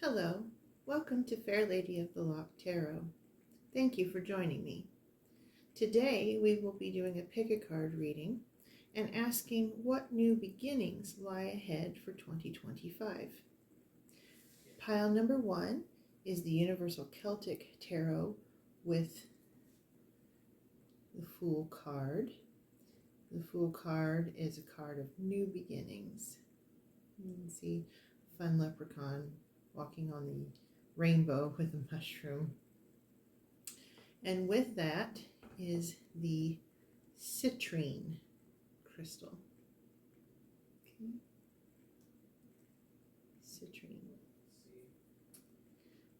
Hello, welcome to Fair Lady of the Loch Tarot. Thank you for joining me. Today we will be doing a pick-a-card reading and asking what new beginnings lie ahead for 2025. Pile number 1 is the Universal Celtic Tarot with the Fool card. The Fool card is a card of new beginnings. You can see a fun leprechaun walking on the rainbow with a mushroom. And with that is the citrine crystal. Okay. Citrine.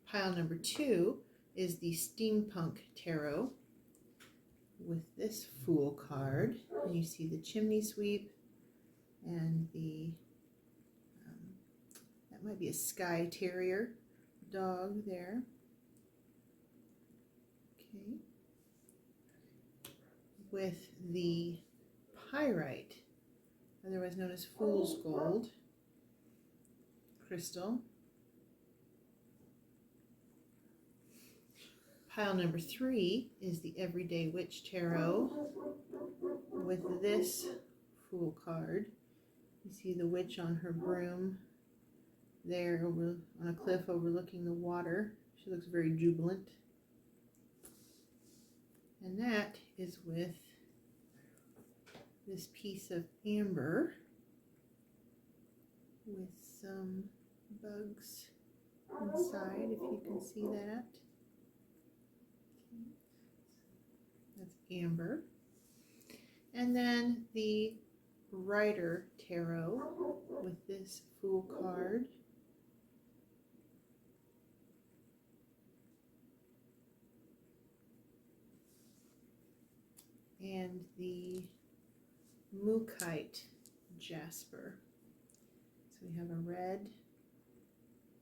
Pile number 2 is the Steampunk Tarot with this Fool card. And you see the chimney sweep and the that might be a Skye Terrier dog there. Okay. With the pyrite, otherwise known as fool's gold crystal. Pile number 3 is the Everyday Witch Tarot with this Fool card. You see the witch on her broom there over on a cliff overlooking the water. She looks very jubilant. And that is with this piece of amber with some bugs inside, if you can see that. Okay. That's amber. And then the Rider Tarot with this Fool card. And the mookaite jasper. So we have a red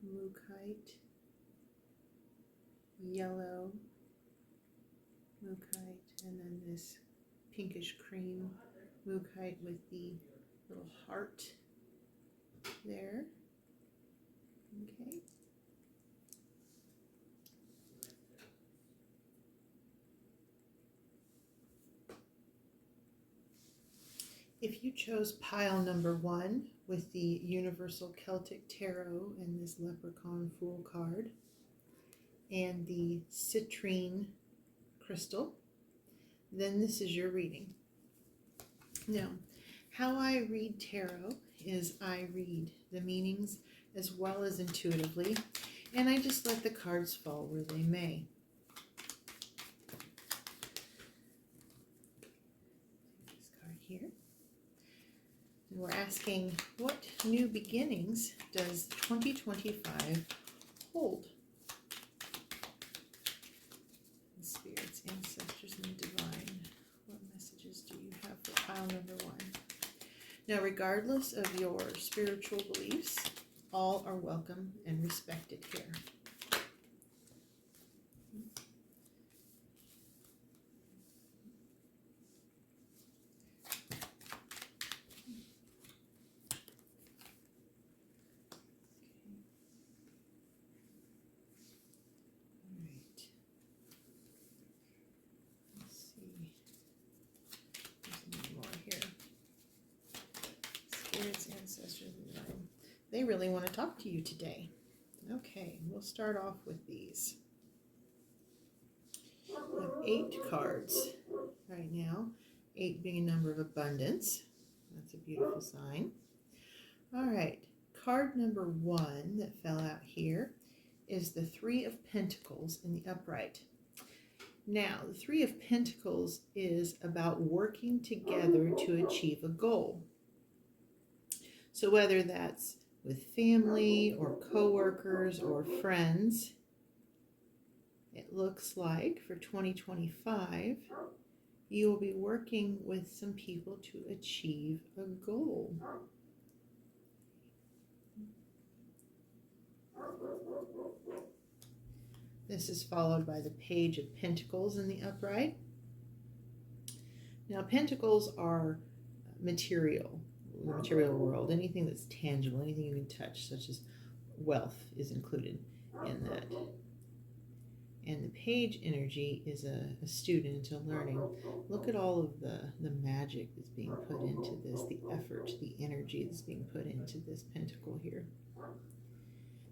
mookaite, yellow mookaite, and then this pinkish cream mookaite with the little heart there. Okay. If you chose pile number 1 with the Universal Celtic Tarot and this Leprechaun Fool card and the citrine crystal, then this is your reading. Now, how I read tarot is I read the meanings as well as intuitively, and I just let the cards fall where they may. This card here. We're asking, what new beginnings does 2025 hold? The spirits, ancestors, and divine, what messages do you have for pile number 1? Now, regardless of your spiritual beliefs, all are welcome and respected here. Ancestors, they really want to talk to you today. Okay, we'll start off with these. We have 8 cards right now, 8 being a number of abundance. That's a beautiful sign. All right, card number 1 that fell out here is the 3 of Pentacles in the upright. Now, the 3 of Pentacles is about working together to achieve a goal. So whether that's with family or coworkers or friends, it looks like for 2025, you will be working with some people to achieve a goal. This is followed by the Page of Pentacles in the upright. Now, pentacles are material. The material world, anything that's tangible, anything you can touch, such as wealth is included in that. And the page energy is a student, a learning. Look at all of the magic that's being put into this, the effort, the energy that's being put into this pentacle here.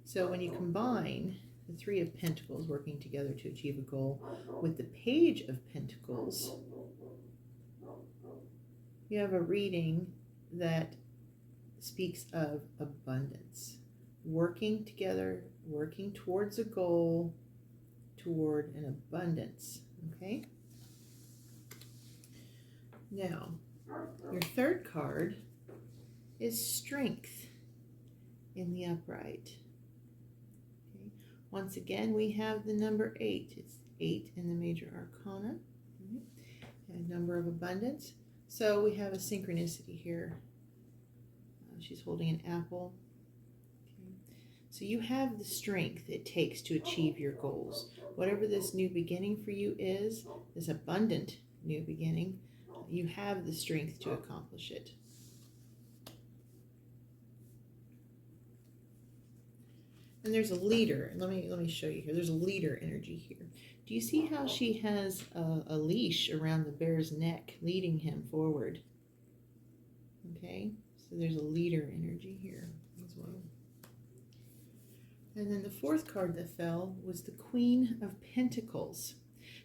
So when you combine the Three of Pentacles working together to achieve a goal with the Page of Pentacles, you have a reading that speaks of abundance. Working together, working towards a goal, toward an abundance, okay? Now, your third card is Strength in the upright. Okay. Once again, we have the number 8. It's 8 in the major arcana. A number of abundance. So we have a synchronicity here. She's holding an apple. So you have the strength it takes to achieve your goals. Whatever this new beginning for you is, this abundant new beginning, you have the strength to accomplish it. And there's a leader. Let me show you here. There's a leader energy here. Do you see how she has a leash around the bear's neck, leading him forward? Okay, so there's a leader energy here as well. And then the fourth card that fell was the Queen of Pentacles.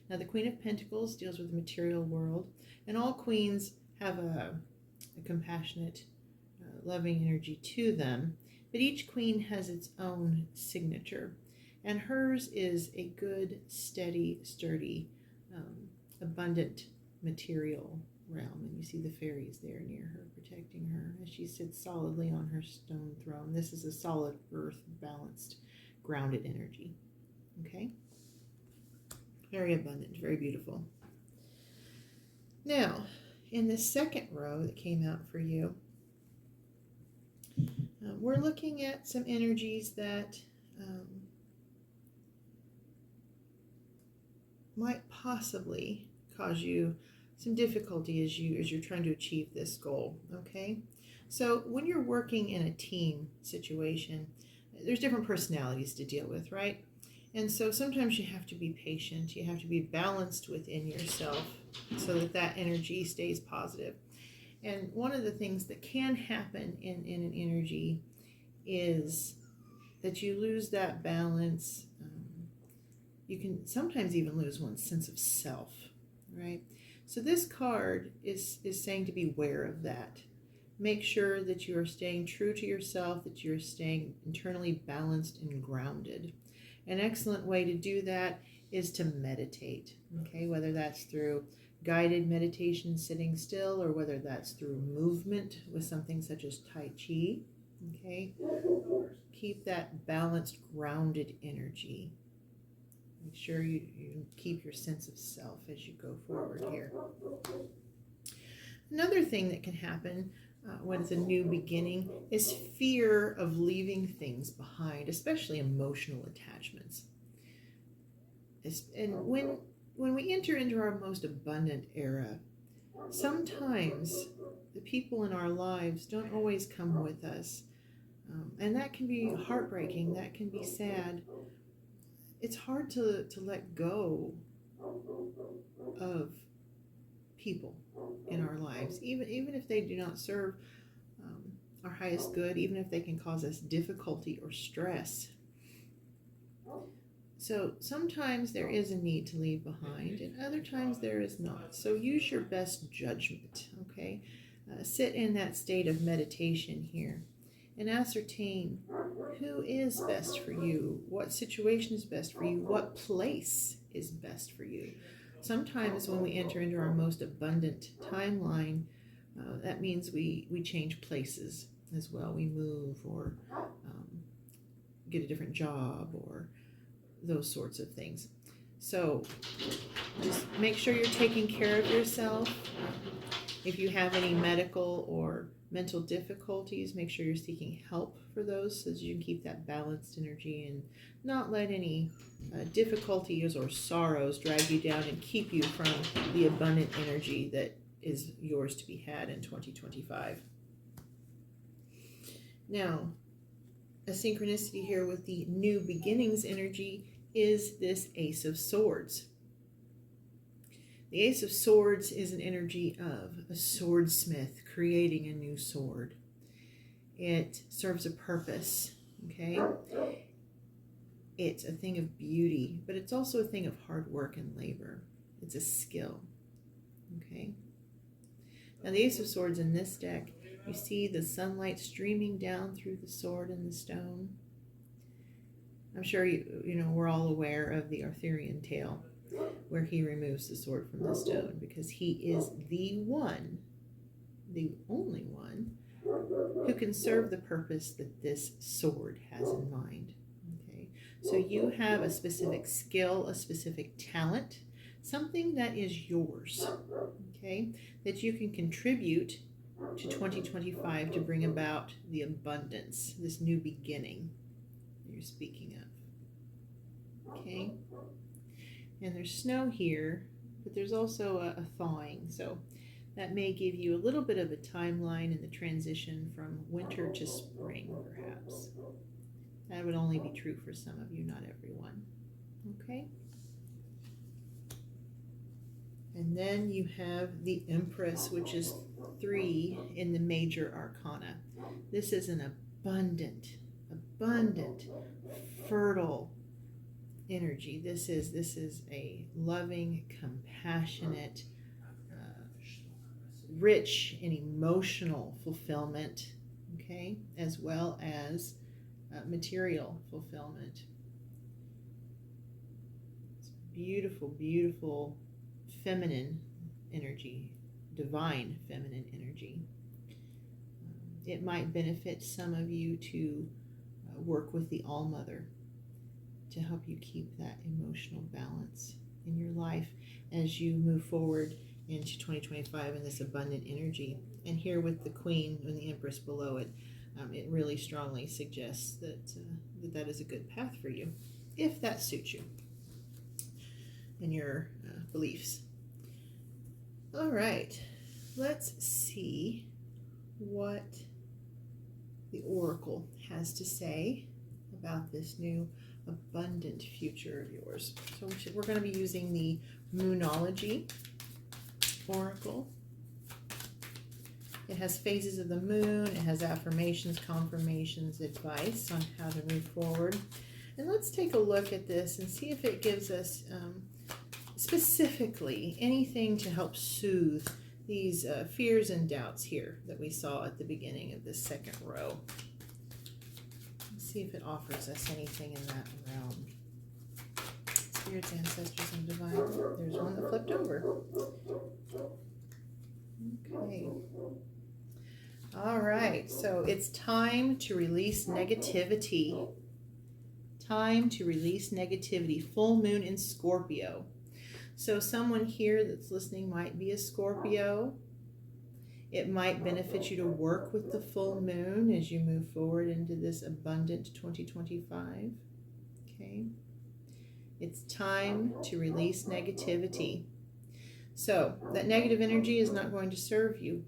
Now the Queen of Pentacles deals with the material world, and all queens have a compassionate, loving energy to them, but each queen has its own signature, and hers is a good, steady, sturdy, abundant material realm. And you see the fairies there near her protecting her as she sits solidly on her stone throne. This is a solid earth, balanced, grounded energy. Okay, very abundant, very beautiful. Now in the second row that came out for you, we're looking at some energies that might possibly cause you some difficulty as you're trying to achieve this goal. Okay, so when you're working in a team situation, there's different personalities to deal with, right? And so sometimes you have to be patient, you have to be balanced within yourself so that that energy stays positive. And one of the things that can happen in an energy is that you lose that balance. You can sometimes even lose one's sense of self, right? So this card is saying to be aware of that. Make sure that you are staying true to yourself, that you're staying internally balanced and grounded. An excellent way to do that is to meditate, okay? Whether that's through guided meditation, sitting still, or whether that's through movement with something such as Tai Chi, okay? Keep that balanced, grounded energy. Make sure you keep your sense of self as you go forward here. Another thing that can happen when it's a new beginning is fear of leaving things behind, especially emotional attachments. And when we enter into our most abundant era, sometimes the people in our lives don't always come with us. And that can be heartbreaking, that can be sad. It's hard to let go of people in our lives, even if they do not serve our highest good, even if they can cause us difficulty or stress. So sometimes there is a need to leave behind, and other times there is not. So use your best judgment, okay? Sit in that state of meditation here and ascertain who is best for you, what situation is best for you, what place is best for you. Sometimes when we enter into our most abundant timeline, that means we change places as well. We move or get a different job or those sorts of things. So just make sure you're taking care of yourself. If you have any medical or mental difficulties, make sure you're seeking help for those so that you can keep that balanced energy and not let any difficulties or sorrows drag you down and keep you from the abundant energy that is yours to be had in 2025. Now, a synchronicity here with the new beginnings energy is this Ace of Swords. The Ace of Swords is an energy of a swordsmith creating a new sword. It serves a purpose, okay? It's a thing of beauty, but it's also a thing of hard work and labor. It's a skill, okay? Now the Ace of Swords in this deck, you see the sunlight streaming down through the sword and the stone. I'm sure we're all aware of the Arthurian tale where he removes the sword from the stone because he is the one, the only one, who can serve the purpose that this sword has in mind. Okay, so you have a specific skill, a specific talent, something that is yours, okay, that you can contribute to 2025 to bring about the abundance, this new beginning that you're speaking of. Okay, and there's snow here, but there's also a thawing, so that may give you a little bit of a timeline in the transition from winter to spring, perhaps. That would only be true for some of you, not everyone. Okay? And then you have the Empress, which is 3 in the major arcana. This is an abundant, fertile energy. This is a loving, compassionate, rich in emotional fulfillment, okay, as well as material fulfillment. It's beautiful, beautiful feminine energy, divine feminine energy. It might benefit some of you to work with the All-Mother to help you keep that emotional balance in your life as you move forward into 2025 in this abundant energy. And here with the Queen and the Empress below it, it really strongly suggests that is a good path for you, if that suits you and your beliefs. All right, let's see what the Oracle has to say about this new abundant future of yours. So we're going to be using the Moonology Oracle. It has phases of the moon, it has affirmations, confirmations, advice on how to move forward. And let's take a look at this and see if it gives us specifically anything to help soothe these fears and doubts here that we saw at the beginning of this second row. Let's see if it offers us anything in that realm. Spirits, ancestors, and divine. There's one that flipped over. Okay. All right, so it's time to release negativity. Time to release negativity. Full moon in Scorpio. So someone here that's listening might be a Scorpio. It might benefit you to work with the full moon as you move forward into this abundant 2025. Okay. It's time to release negativity. So that negative energy is not going to serve you.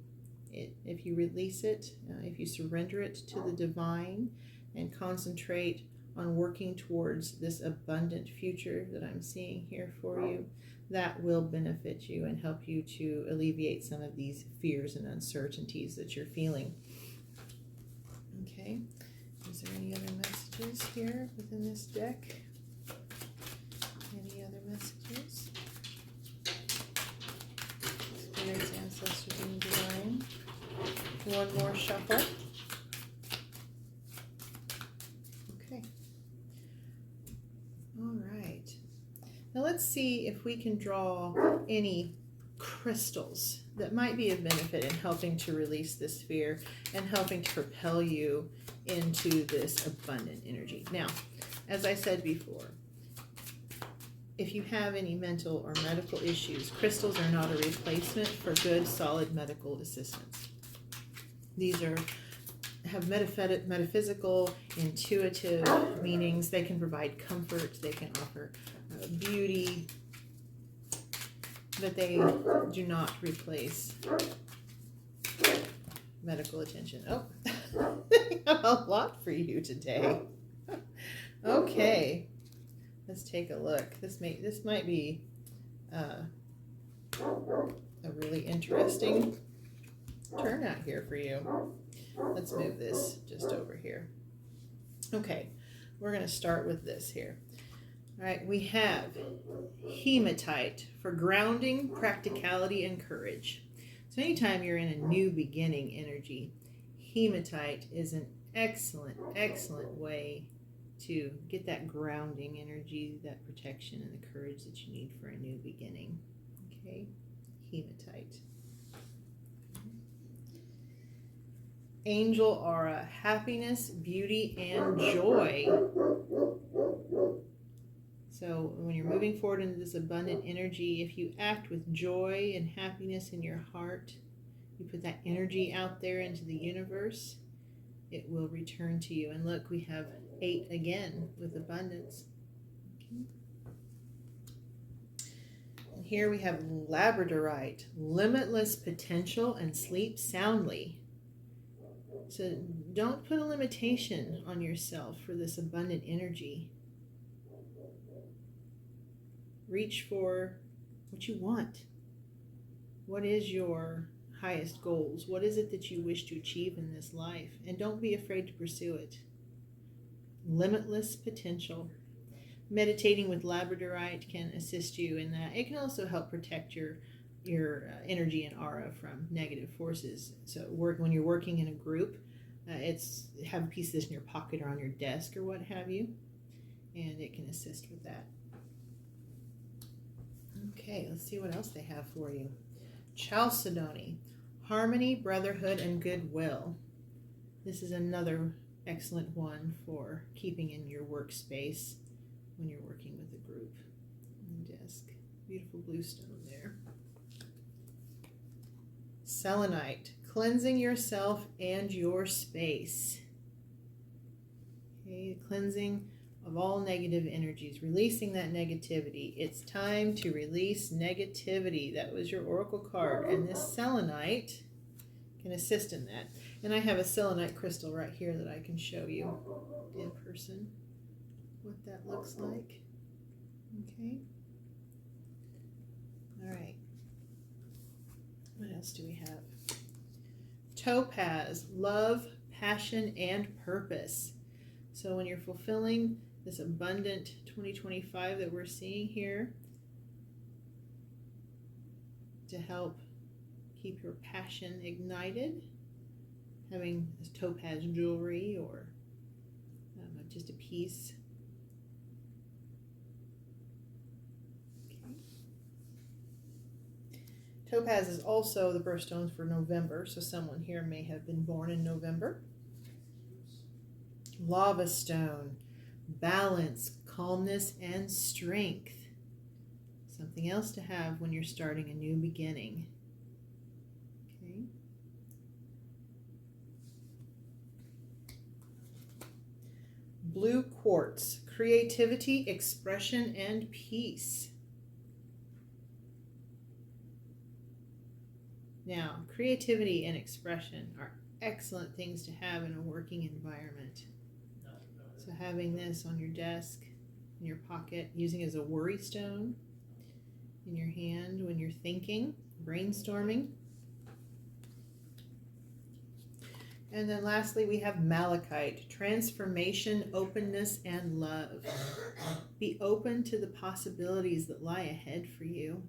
If you release it, if you surrender it to the divine and concentrate on working towards this abundant future that I'm seeing here for you, that will benefit you and help you to alleviate some of these fears and uncertainties that you're feeling. Okay, is there any other messages here within this deck? Any other messages? Spirits, ancestors, and divine. One more shuffle. Okay. All right. Now let's see if we can draw any crystals that might be of benefit in helping to release this fear and helping to propel you into this abundant energy. Now, as I said before, if you have any mental or medical issues, crystals are not a replacement for good, solid medical assistance. These have metaphysical, intuitive meanings. They can provide comfort. They can offer beauty, but they do not replace medical attention. Oh, I have a lot for you today. Okay, let's take a look. This might be a really interesting turnout here for you. Let's move this just over here. Okay, we're going to start with this here. All right, we have hematite for grounding, practicality, and courage. So anytime you're in a new beginning energy, hematite is an excellent, excellent way to get that grounding energy, that protection, and the courage that you need for a new beginning. Okay, hematite. Angel aura, happiness, beauty, and joy. So when you're moving forward into this abundant energy, if you act with joy and happiness in your heart, you put that energy out there into the universe, it will return to you. And look, we have 8 again with abundance. Okay. And here we have labradorite, limitless potential and sleep soundly. So don't put a limitation on yourself for this abundant energy. Reach for what you want. What is your highest goals? What is it that you wish to achieve in this life? And don't be afraid to pursue it. Limitless potential. Meditating with labradorite can assist you in that. It can also help protect your energy and aura from negative forces. So when you're working in a group, have a piece of this in your pocket or on your desk or what have you, and it can assist with that. Okay, let's see what else they have for you. Chalcedony, harmony, brotherhood, and goodwill. This is another excellent one for keeping in your workspace when you're working with a group on the desk. Beautiful blue stone there. Selenite, cleansing yourself and your space. Okay, cleansing of all negative energies, releasing that negativity. It's time to release negativity. That was your oracle card, and this selenite can assist in that. And I have a selenite crystal right here that I can show you in person what that looks like. Okay. All right. What else do we have? Topaz, love, passion, and purpose. So when you're fulfilling this abundant 2025 that we're seeing here, to help keep your passion ignited, having this topaz jewelry or just a piece. Okay. Topaz is also the birthstone for November, so someone here may have been born in November. Lava stone, balance, calmness, and strength. Something else to have when you're starting a new beginning. Okay. Blue quartz, creativity, expression, and peace. Now, creativity and expression are excellent things to have in a working environment. So having this on your desk, in your pocket, using it as a worry stone, in your hand when you're thinking, brainstorming. And then lastly, we have malachite, transformation, openness, and love. Be open to the possibilities that lie ahead for you.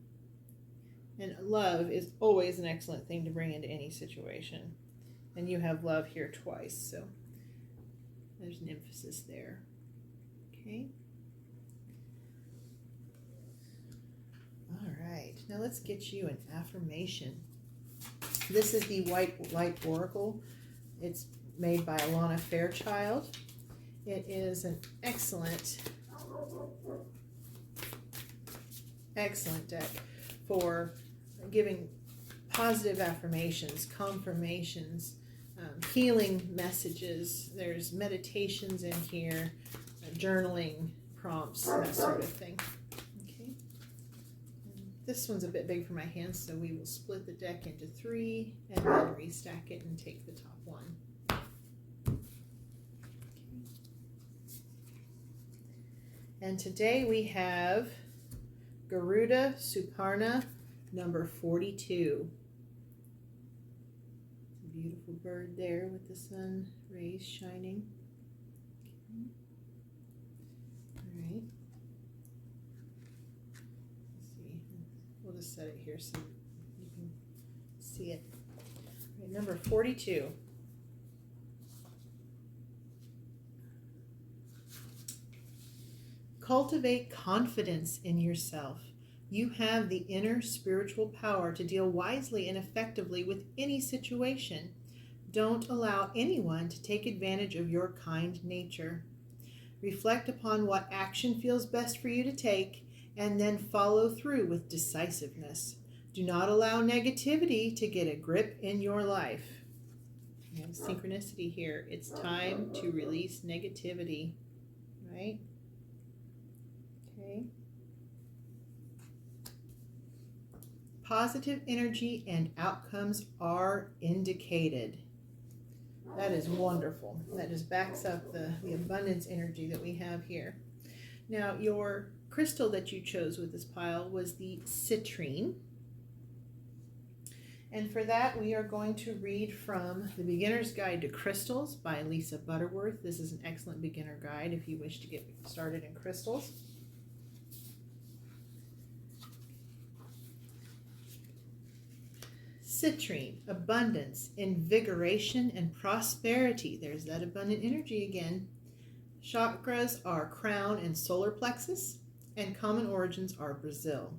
And love is always an excellent thing to bring into any situation. And you have love here twice, so there's an emphasis there. Okay. All right. Now let's get you an affirmation. This is the White Light Oracle. It's made by Alana Fairchild. It is an excellent deck for giving positive affirmations, confirmations, healing messages. There's meditations in here, journaling prompts, that sort of thing. Okay. And this one's a bit big for my hands, so we will split the deck into 3 and then restack it and take the top one. And today we have Garuda Suparna number 42. It's a beautiful bird there with the sun rays shining. All right. Let's see. We'll just set it here so you can see it. All right, number 42. Cultivate confidence in yourself. You have the inner spiritual power to deal wisely and effectively with any situation. Don't allow anyone to take advantage of your kind nature. Reflect upon what action feels best for you to take, and then follow through with decisiveness. Do not allow negativity to get a grip in your life. We have synchronicity here. It's time to release negativity, right? Okay. Positive energy and outcomes are indicated. That is wonderful. That just backs up the abundance energy that we have here. Now, your crystal that you chose with this pile was the citrine. And for that, we are going to read from The Beginner's Guide to Crystals by Lisa Butterworth. This is an excellent beginner guide if you wish to get started in crystals. Citrine, abundance, invigoration, and prosperity. There's that abundant energy again. Chakras are crown and solar plexus, and common origins are Brazil.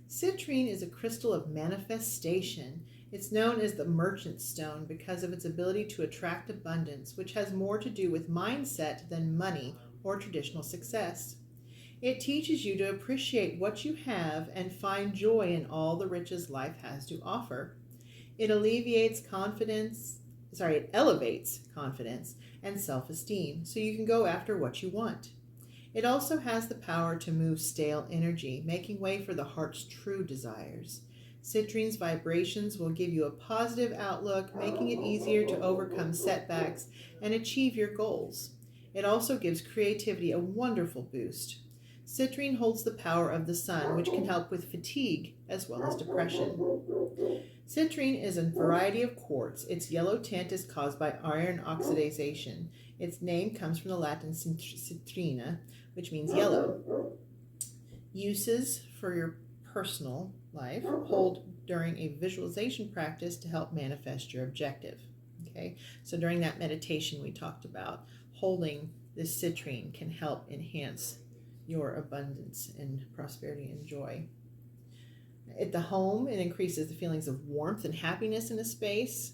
Citrine is a crystal of manifestation. It's known as the merchant stone because of its ability to attract abundance, which has more to do with mindset than money or traditional success. It teaches you to appreciate what you have and find joy in all the riches life has to offer. It elevates confidence and self-esteem so you can go after what you want. It also has the power to move stale energy, making way for the heart's true desires. Citrine's vibrations will give you a positive outlook, making it easier to overcome setbacks and achieve your goals. It also gives creativity a wonderful boost. Citrine holds the power of the sun, which can help with fatigue as well as depression. Citrine is a variety of quartz. Its yellow tint is caused by iron oxidation. Its name comes from the Latin citrina, which means yellow. Uses for your personal life: hold during a visualization practice to help manifest your objective. Okay, so during that meditation we talked about, holding this citrine can help enhance your abundance and prosperity and joy. At the home, it increases the feelings of warmth and happiness in a space.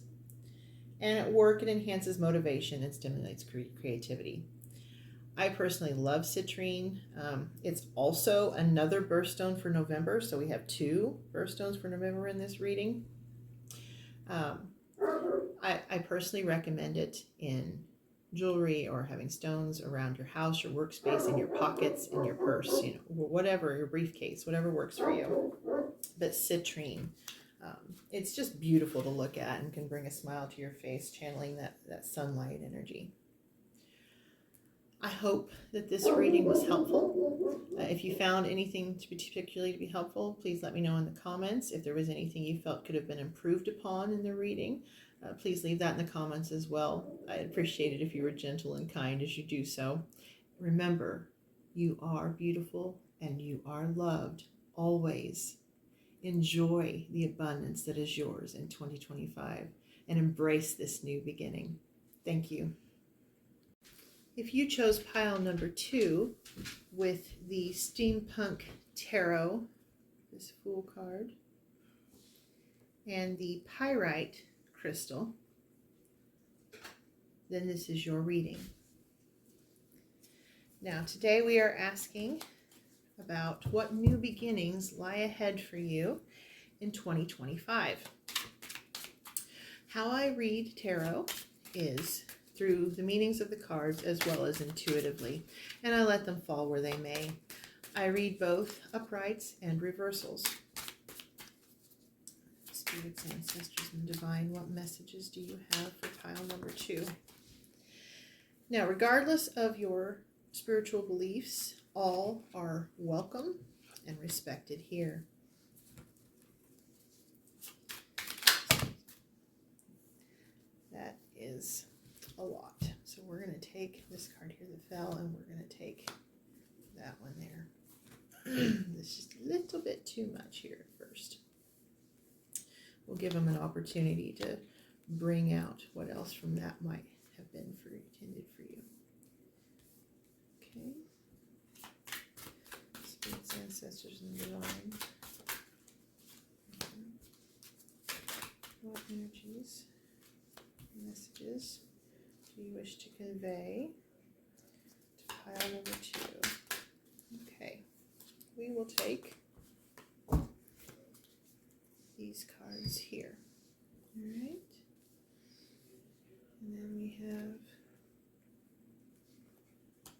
And at work, it enhances motivation and stimulates creativity. I personally love citrine. It's also another birthstone for November, so we have two birthstones for November in this reading. I personally recommend it in jewelry or having stones around your house, your workspace, in your pockets, in your purse, whatever, your briefcase, whatever works for you. But citrine, it's just beautiful to look at and can bring a smile to your face, channeling that sunlight energy. I hope that this reading was helpful. If you found anything particularly to be helpful, please let me know in the comments. If there was anything you felt could have been improved upon in the reading, please leave that in the comments as well. I'd appreciate it if you were gentle and kind as you do so. Remember, you are beautiful and you are loved always. Enjoy the abundance that is yours in 2025 and embrace this new beginning. Thank you. If you chose pile number 2 with the Steampunk Tarot, this Fool card, and the pyrite crystal, then this is your reading. Now, today we are asking about what new beginnings lie ahead for you in 2025. How I read tarot is through the meanings of the cards as well as intuitively, and I let them fall where they may. I read both uprights and reversals. Spirits, ancestors, and divine, what messages do you have for pile number 2? Now, regardless of your spiritual beliefs, all are welcome and respected here. That is a lot. So we're going to take this card here that fell, and we're going to take that one there. This is just a little bit too much here at first. We'll give them an opportunity to bring out what else from that might have been intended for you. Okay. Spirits, ancestors, and divine. What energies, messages do you wish to convey to pile number 2? Okay. We will take these cards here. All right. And then we have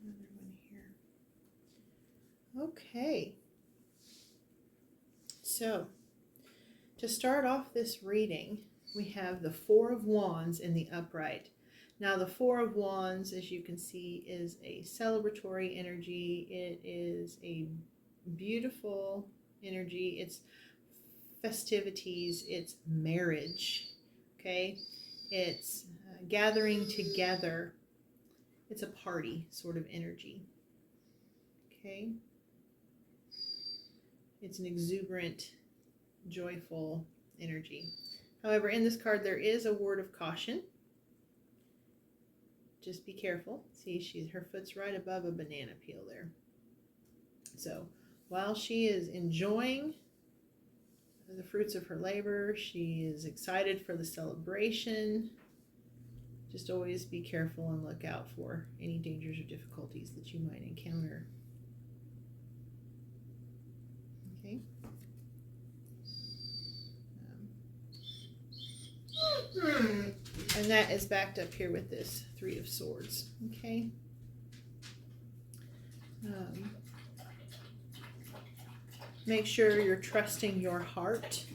another one here. Okay. So, to start off this reading, we have the Four of Wands in the upright. Now, the Four of Wands, as you can see, is a celebratory energy. It is a beautiful energy. It's festivities. It's marriage. Okay? It's gathering together. It's a party sort of energy. Okay? It's an exuberant, joyful energy. However, in this card, there is a word of caution. Just be careful. See, her foot's right above a banana peel there. So, while she is enjoying the fruits of her labor, she is excited for the celebration. Just always be careful and look out for any dangers or difficulties that you might encounter. Okay. And that is backed up here with this Three of Swords. Okay. Make sure you're trusting your heart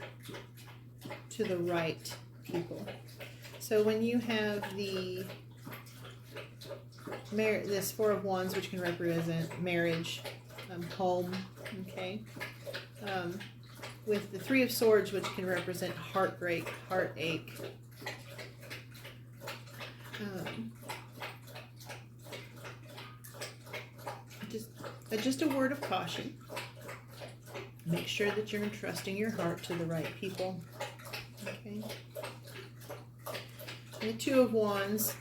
to the right people. So when you have this Four of Wands, which can represent marriage, home, okay, with the Three of Swords, which can represent heartbreak, heartache, just a word of caution. Make sure that you're entrusting your heart to the right people. Okay. And the Two of Wands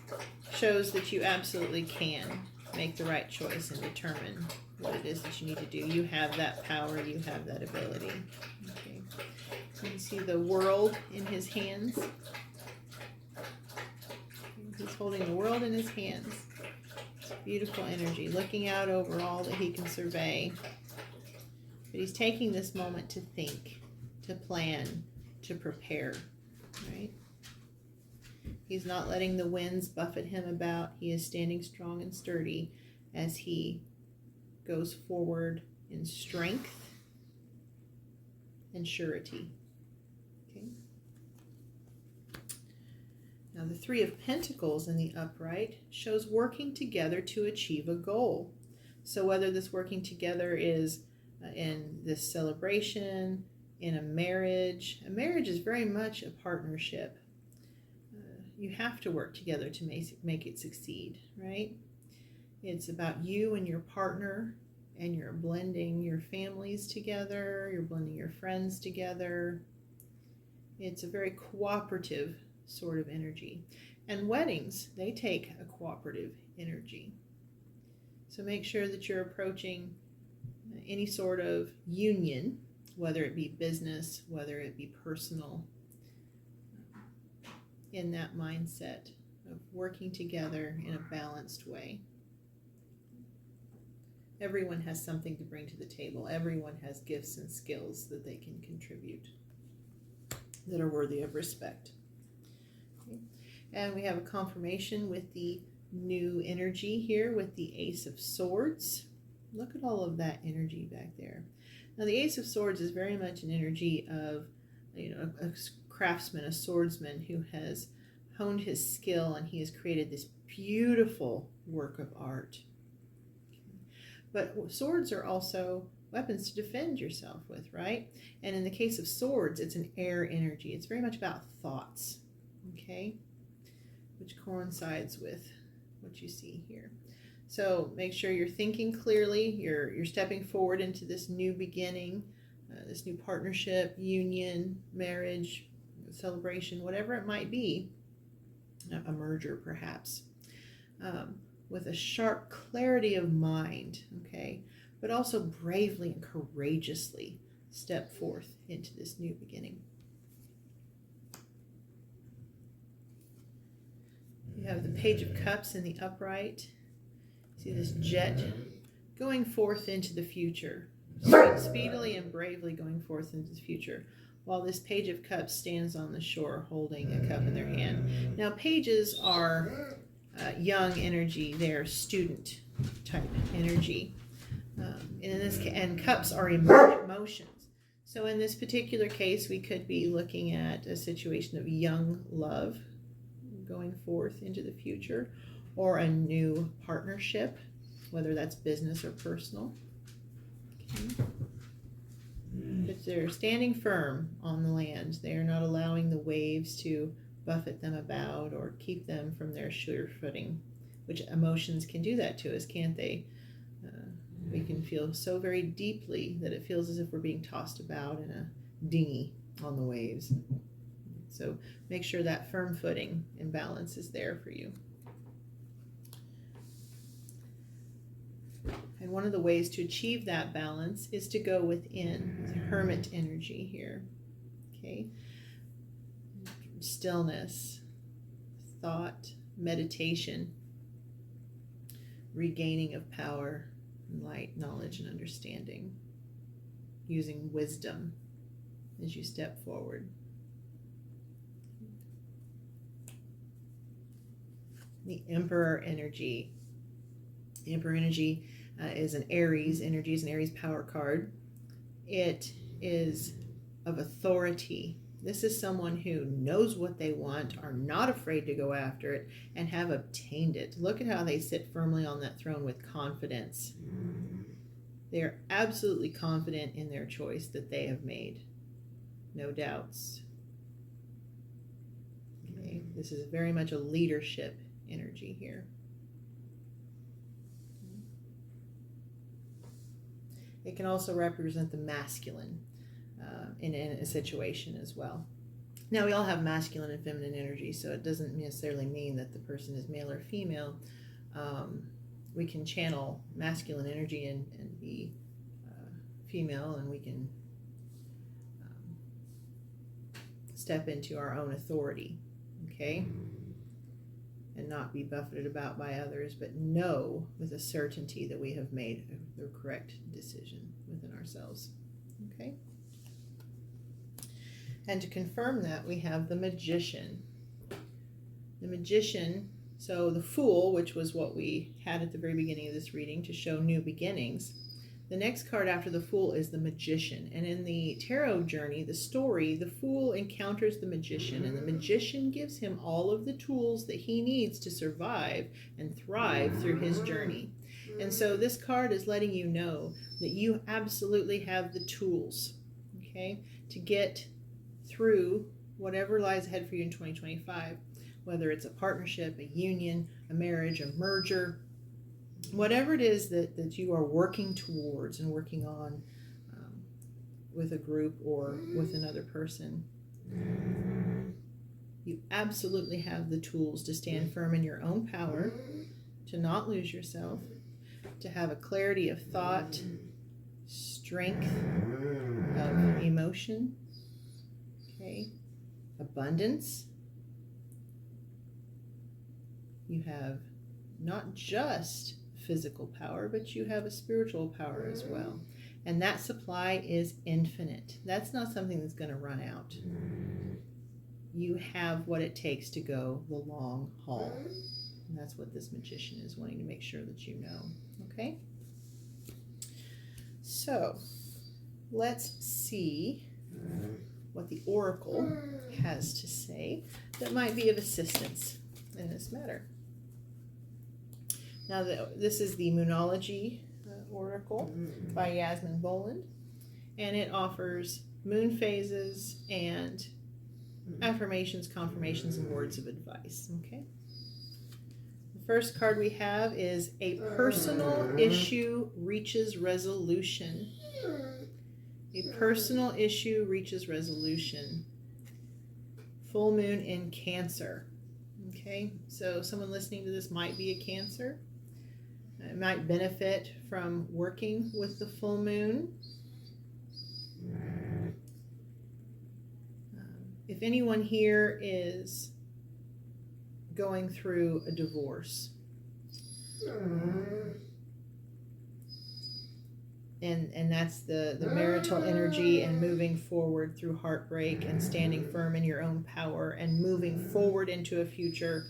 shows that you absolutely can make the right choice and determine what it is that you need to do. You have that power. You have that ability. Okay. So you see the world in his hands. He's holding the world in his hands. It's beautiful energy, looking out over all that he can survey. But he's taking this moment to think, to plan, to prepare, right? He's not letting the winds buffet him about. He is standing strong and sturdy as he goes forward in strength and surety. Okay. Now the Three of Pentacles in the upright shows working together to achieve a goal. So whether this working together is in this celebration, in a marriage is very much a partnership. You have to work together to make it succeed, right? It's about you and your partner, and you're blending your families together, you're blending your friends together. It's a very cooperative sort of energy. And weddings, they take a cooperative energy. So make sure that you're approaching any sort of union, whether it be business, whether it be personal, in that mindset of working together in a balanced way. Everyone has something to bring to the table. Everyone has gifts and skills that they can contribute that are worthy of respect. Okay. And we have a confirmation with the new energy here with the Ace of Swords. Look at all of that energy back there. Now the Ace of Swords is very much an energy of, a craftsman, a swordsman who has honed his skill, and he has created this beautiful work of art. But swords are also weapons to defend yourself with, right? And in the case of swords, it's an air energy. It's very much about thoughts, okay? Which coincides with what you see here. So make sure you're thinking clearly. You're stepping forward into this new beginning, this new partnership, union, marriage, celebration, whatever it might be, a merger perhaps, with a sharp clarity of mind, okay? But also bravely and courageously step forth into this new beginning. You have the Page of Cups in the upright. See this jet going forth into the future, speedily and bravely going forth into the future, while this Page of Cups stands on the shore holding a cup in their hand. Now, pages are young energy. They're student type energy. And cups are emotions. So in this particular case, we could be looking at a situation of young love going forth into the future, or a new partnership, whether that's business or personal. Okay. But they're standing firm on the land. They are not allowing the waves to buffet them about or keep them from their sure footing, which emotions can do that to us, can't they? We can feel so very deeply that it feels as if we're being tossed about in a dinghy on the waves. So make sure that firm footing and balance is there for you. And one of the ways to achieve that balance is to go within, hermit energy here. Okay? Stillness, thought, meditation, regaining of power, light, knowledge, and understanding, using wisdom as you step forward. The Emperor energy. The Emperor energy is an Aries energy, is an Aries power card. It is of authority. This is someone who knows what they want, are not afraid to go after it, and have obtained it. Look at how they sit firmly on that throne with confidence. They are absolutely confident in their choice that they have made. No doubts. Okay, this is very much a leadership energy here. It can also represent the masculine in a situation as well. Now, we all have masculine and feminine energy, so it doesn't necessarily mean that the person is male or female. We can channel masculine energy and be female, and we can step into our own authority, okay? And not be buffeted about by others, but know with a certainty that we have made the correct decision within ourselves, okay? And to confirm that, we have the Magician. The Magician, so the Fool, which was what we had at the very beginning of this reading to show new beginnings. The next card after the Fool is the Magician. And in the tarot journey, the story, the Fool encounters the Magician, and the Magician gives him all of the tools that he needs to survive and thrive through his journey. And so this card is letting you know that you absolutely have the tools, okay, to get through whatever lies ahead for you in 2025, whether it's a partnership, a union, a marriage, a merger, whatever it is that you are working towards and working on with a group or with another person. You absolutely have the tools to stand firm in your own power, to not lose yourself, to have a clarity of thought, strength of emotion, okay, abundance. You have not just physical power, but you have a spiritual power as well. And that supply is infinite. That's not something that's going to run out. You have what it takes to go the long haul. And that's what this Magician is wanting to make sure that you know. Okay? So, let's see what the Oracle has to say that might be of assistance in this matter. Now, this is the Moonology Oracle by Yasmin Boland, and it offers moon phases and affirmations, confirmations, and words of advice. Okay. The first card we have is a personal issue reaches resolution. A personal issue reaches resolution. Full moon in Cancer. Okay, so someone listening to this might be a Cancer. It might benefit from working with the full moon. If anyone here is going through a divorce, and that's the marital energy, and moving forward through heartbreak and standing firm in your own power and moving forward into a future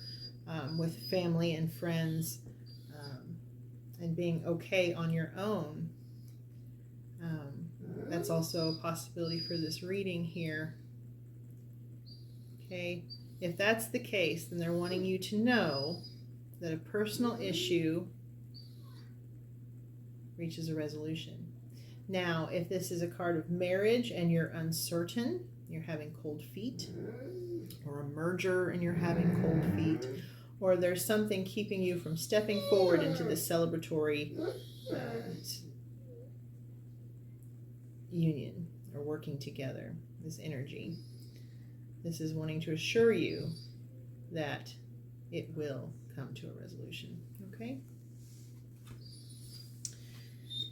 with family and friends, and being okay on your own. That's also a possibility for this reading here. Okay, if that's the case, then they're wanting you to know that a personal issue reaches a resolution. Now, if this is a card of marriage and you're uncertain, you're having cold feet, or a merger and you're having cold feet, or there's something keeping you from stepping forward into the celebratory union or working together, this energy, this is wanting to assure you that it will come to a resolution. Okay?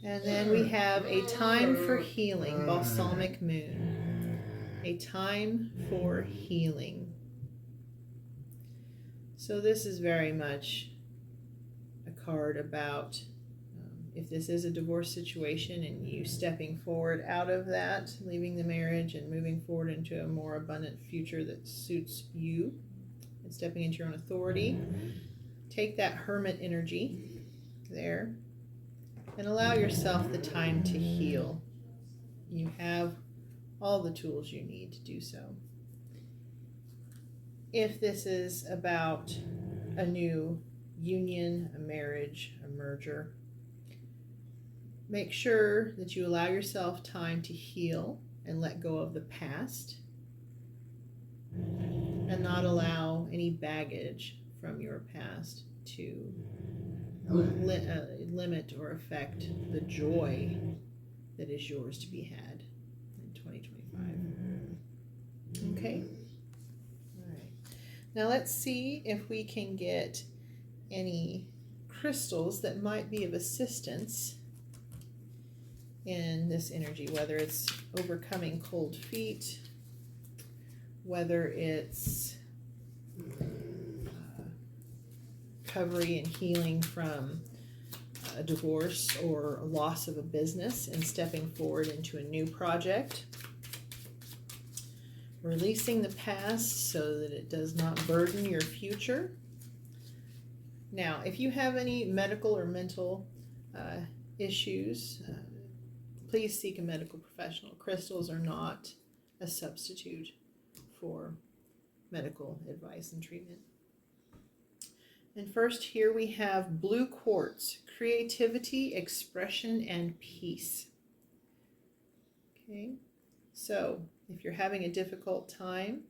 And then we have a time for healing, balsamic moon. A time for healing. So this is very much a card about if this is a divorce situation and you stepping forward out of that, leaving the marriage and moving forward into a more abundant future that suits you and stepping into your own authority. Take that hermit energy there and allow yourself the time to heal. You have all the tools you need to do so. If this is about a new union, a marriage, a merger, make sure that you allow yourself time to heal and let go of the past and not allow any baggage from your past to limit or affect the joy that is yours to be had in 2025. Okay? All right. Now let's see if we can get any crystals that might be of assistance in this energy, whether it's overcoming cold feet, whether it's recovery and healing from a divorce or a loss of a business and stepping forward into a new project, releasing the past so that it does not burden your future. Now, if you have any medical or mental issues, please seek a medical professional. Crystals are not a substitute for medical advice and treatment. And first here we have blue quartz, creativity, expression, and peace. Okay, so if you're having a difficult time,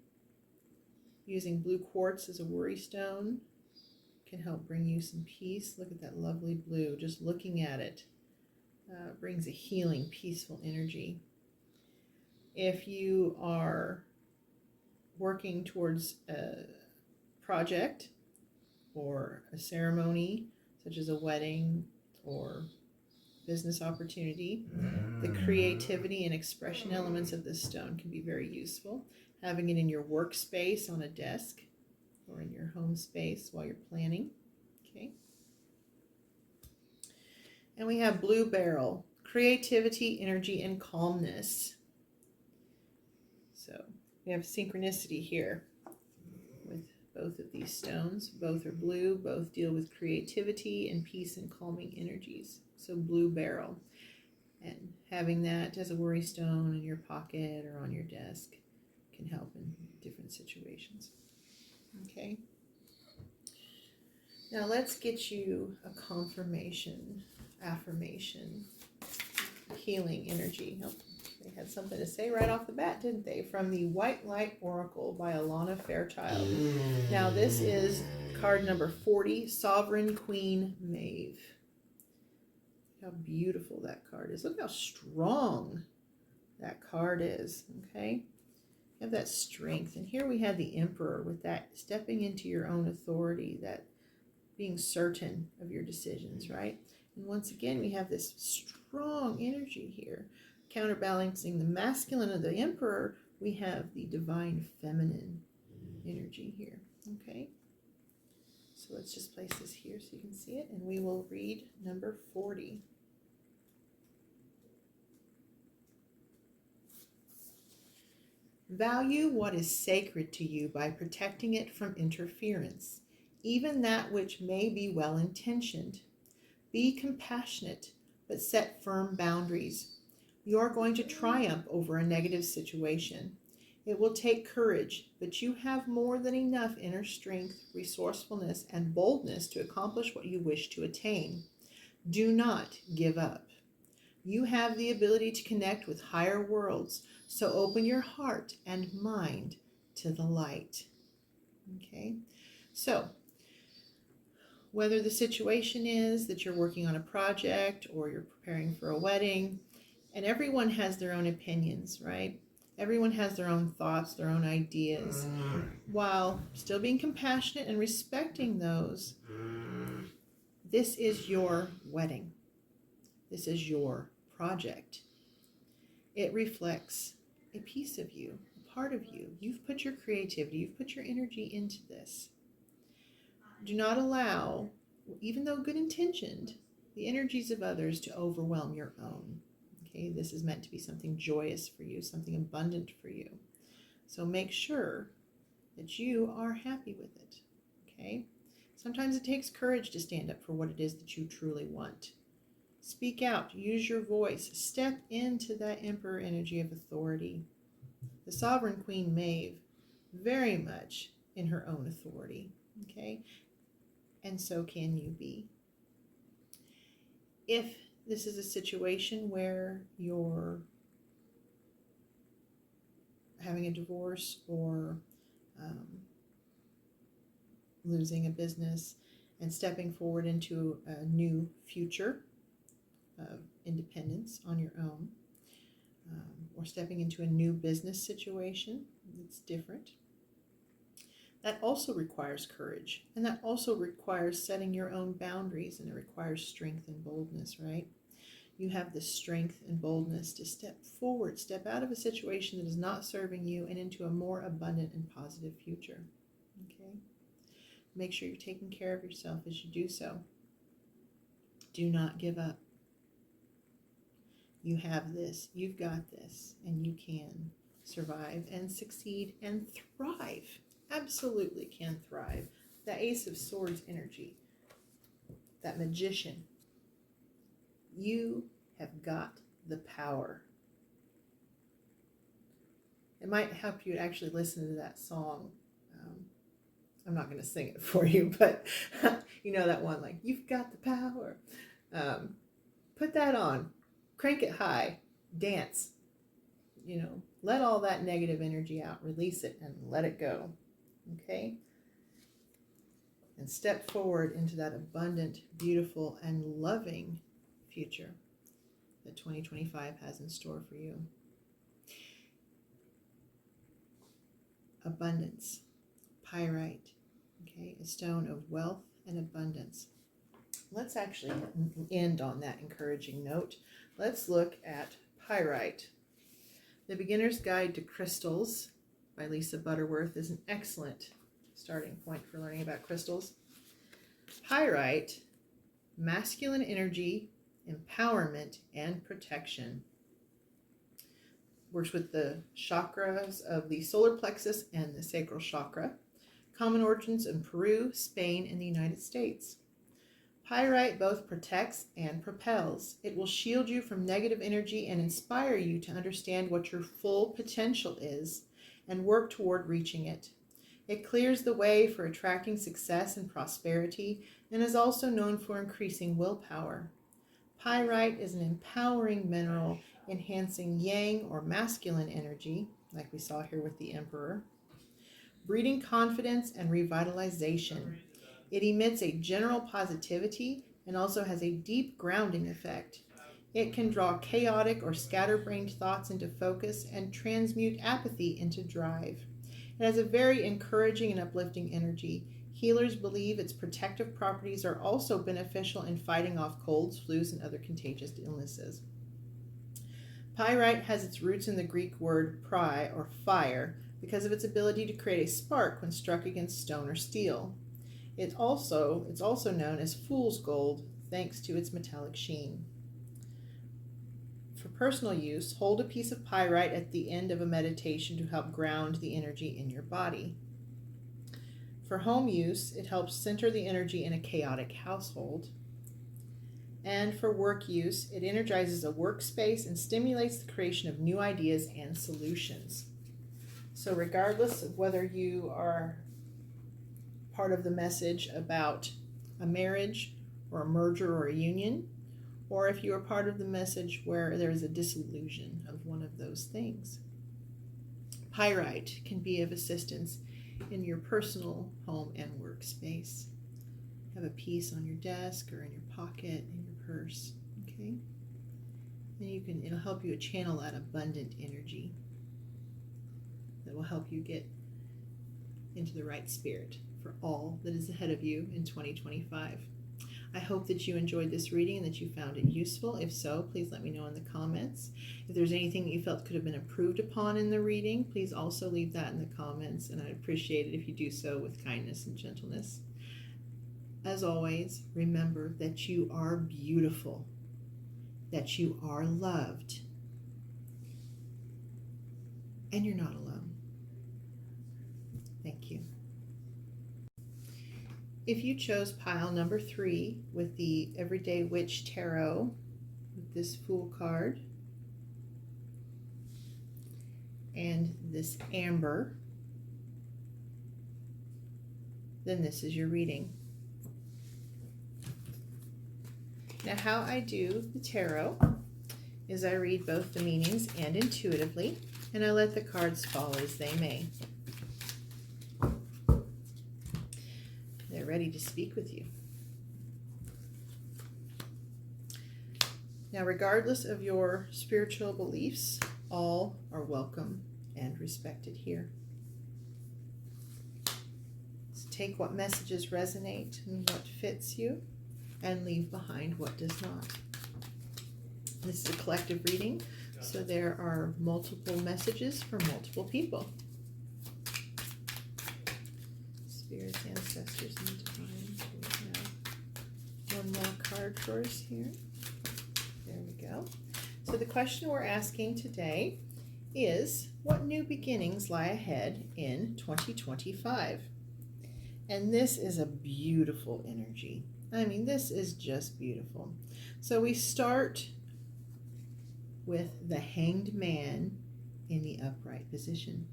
using blue quartz as a worry stone can help bring you some peace. Look at that lovely blue. Just looking at it brings a healing, peaceful energy. If you are working towards a project or a ceremony, such as a wedding or business opportunity, the creativity and expression elements of this stone can be very useful. Having it in your workspace on a desk or in your home space while you're planning. Okay. And we have blue beryl, creativity, energy, and calmness. So we have synchronicity here with both of these stones. Both are blue, both deal with creativity and peace and calming energies. So blue beryl. And having that as a worry stone in your pocket or on your desk can help in different situations. Okay. Now let's get you a confirmation affirmation, healing energy. Oh, they had something to say right off the bat, didn't they? From the White Light Oracle by Alana Fairchild. Now this is card number 40, Sovereign Queen Maeve. How beautiful that card is. Look how strong that card is, okay? You have that strength. And here we have the Emperor with that stepping into your own authority, that being certain of your decisions, right? And once again, we have this strong energy here. Counterbalancing the masculine of the Emperor, we have the divine feminine energy here, okay? So let's just place this here so you can see it, and we will read number 40. Value what is sacred to you by protecting it from interference, even that which may be well-intentioned. Be compassionate, but set firm boundaries. You are going to triumph over a negative situation. It will take courage, but you have more than enough inner strength, resourcefulness, and boldness to accomplish what you wish to attain. Do not give up. You have the ability to connect with higher worlds, so open your heart and mind to the light. Okay, so whether the situation is that you're working on a project or you're preparing for a wedding, and everyone has their own opinions, right? Everyone has their own thoughts, their own ideas, while still being compassionate and respecting those. This is your wedding. This is your project. It reflects a piece of you, a part of you. You've put your creativity, you've put your energy into this. Do not allow, even though good intentioned, the energies of others to overwhelm your own. Okay, this is meant to be something joyous for you, something abundant for you. So make sure that you are happy with it. Okay? Sometimes it takes courage to stand up for what it is that you truly want. Speak out, use your voice, step into that Emperor energy of authority. The Sovereign Queen Maeve, very much in her own authority. Okay? And so can you be. If this is a situation where you're having a divorce or losing a business and stepping forward into a new future of independence on your own, or stepping into a new business situation that's different, that also requires courage, and that also requires setting your own boundaries, and it requires strength and boldness, right? You have the strength and boldness to step forward, step out of a situation that is not serving you and into a more abundant and positive future, okay? Make sure you're taking care of yourself as you do so. Do not give up. You have this, you've got this, and you can survive and succeed and thrive. Absolutely can thrive. The Ace of Swords energy, that magician. You have got the power. It might help you to actually listen to that song. I'm not going to sing it for you, but you know that one, like, you've got the power. Put that on. Crank it high. Dance. You know, let all that negative energy out. Release it and let it go. Okay? And step forward into that abundant, beautiful, and loving future that 2025 has in store for you. Abundance. Pyrite. Okay? A stone of wealth and abundance. Let's actually end on that encouraging note. Let's look at pyrite. The Beginner's Guide to Crystals by Lisa Butterworth is an excellent starting point for learning about crystals. Pyrite, masculine energy, empowerment, and protection. Works with the chakras of the solar plexus and the sacral chakra. Common origins in Peru, Spain, and the United States. Pyrite both protects and propels. It will shield you from negative energy and inspire you to understand what your full potential is and work toward reaching it. It clears the way for attracting success and prosperity and is also known for increasing willpower. Pyrite is an empowering mineral enhancing yang or masculine energy, like we saw here with the Emperor, breeding confidence and revitalization. It emits a general positivity and also has a deep grounding effect. It can draw chaotic or scatterbrained thoughts into focus and transmute apathy into drive. It has a very encouraging and uplifting energy. Healers believe its protective properties are also beneficial in fighting off colds, flus, and other contagious illnesses. Pyrite has its roots in the Greek word pry, or fire, because of its ability to create a spark when struck against stone or steel. It's also known as fool's gold, thanks to its metallic sheen. For personal use, hold a piece of pyrite at the end of a meditation to help ground the energy in your body. For home use, it helps center the energy in a chaotic household. And for work use, it energizes a workspace and stimulates the creation of new ideas and solutions. So regardless of whether you are part of the message about a marriage or a merger or a union, or if you are part of the message where there is a dissolution of one of those things, pyrite can be of assistance in your personal home and workspace. Have a piece on your desk or in your pocket, in your purse, okay? And it'll help you channel that abundant energy that will help you get into the right spirit for all that is ahead of you in 2025. I hope that you enjoyed this reading and that you found it useful. If so, please let me know in the comments. If there's anything that you felt could have been improved upon in the reading, please also leave that in the comments, and I'd appreciate it if you do so with kindness and gentleness. As always, remember that you are beautiful, that you are loved, and you're not alone. Thank you. If you chose pile number 3 with the Everyday Witch Tarot, with this Fool card, and this amber, then this is your reading. Now, how I do the tarot is I read both the meanings and intuitively, and I let the cards fall as they may. They're ready to speak with you. Now, regardless of your spiritual beliefs, all are welcome and respected here. So take what messages resonate and what fits you, and leave behind what does not. This is a collective reading, so there are multiple messages for multiple people. Spirits, ancestors, and divine. We have one more card for us here. There we go. So the question we're asking today is, what new beginnings lie ahead in 2025? And this is a beautiful energy. I mean, this is just beautiful. So we start with the Hanged Man in the upright position.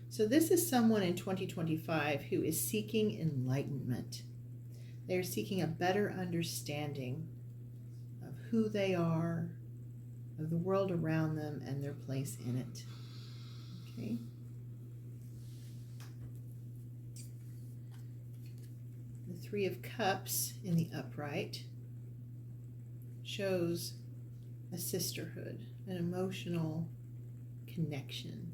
So this is someone in 2025 who is seeking enlightenment. They're seeking a better understanding of who they are, of the world around them, and their place in it. Okay. The Three of Cups in the upright shows a sisterhood, an emotional connection,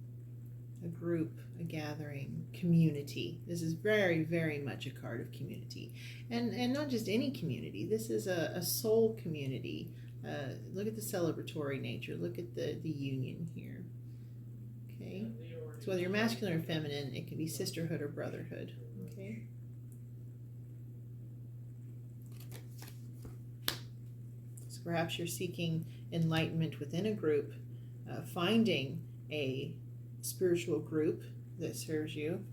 a group, a gathering, community. This is very, very much a card of community. And not just any community. This is a soul community. Look at the celebratory nature. Look at the union here. Okay? So whether you're masculine or feminine, it can be sisterhood or brotherhood. Okay? So perhaps you're seeking enlightenment within a group, finding a spiritual group that serves you.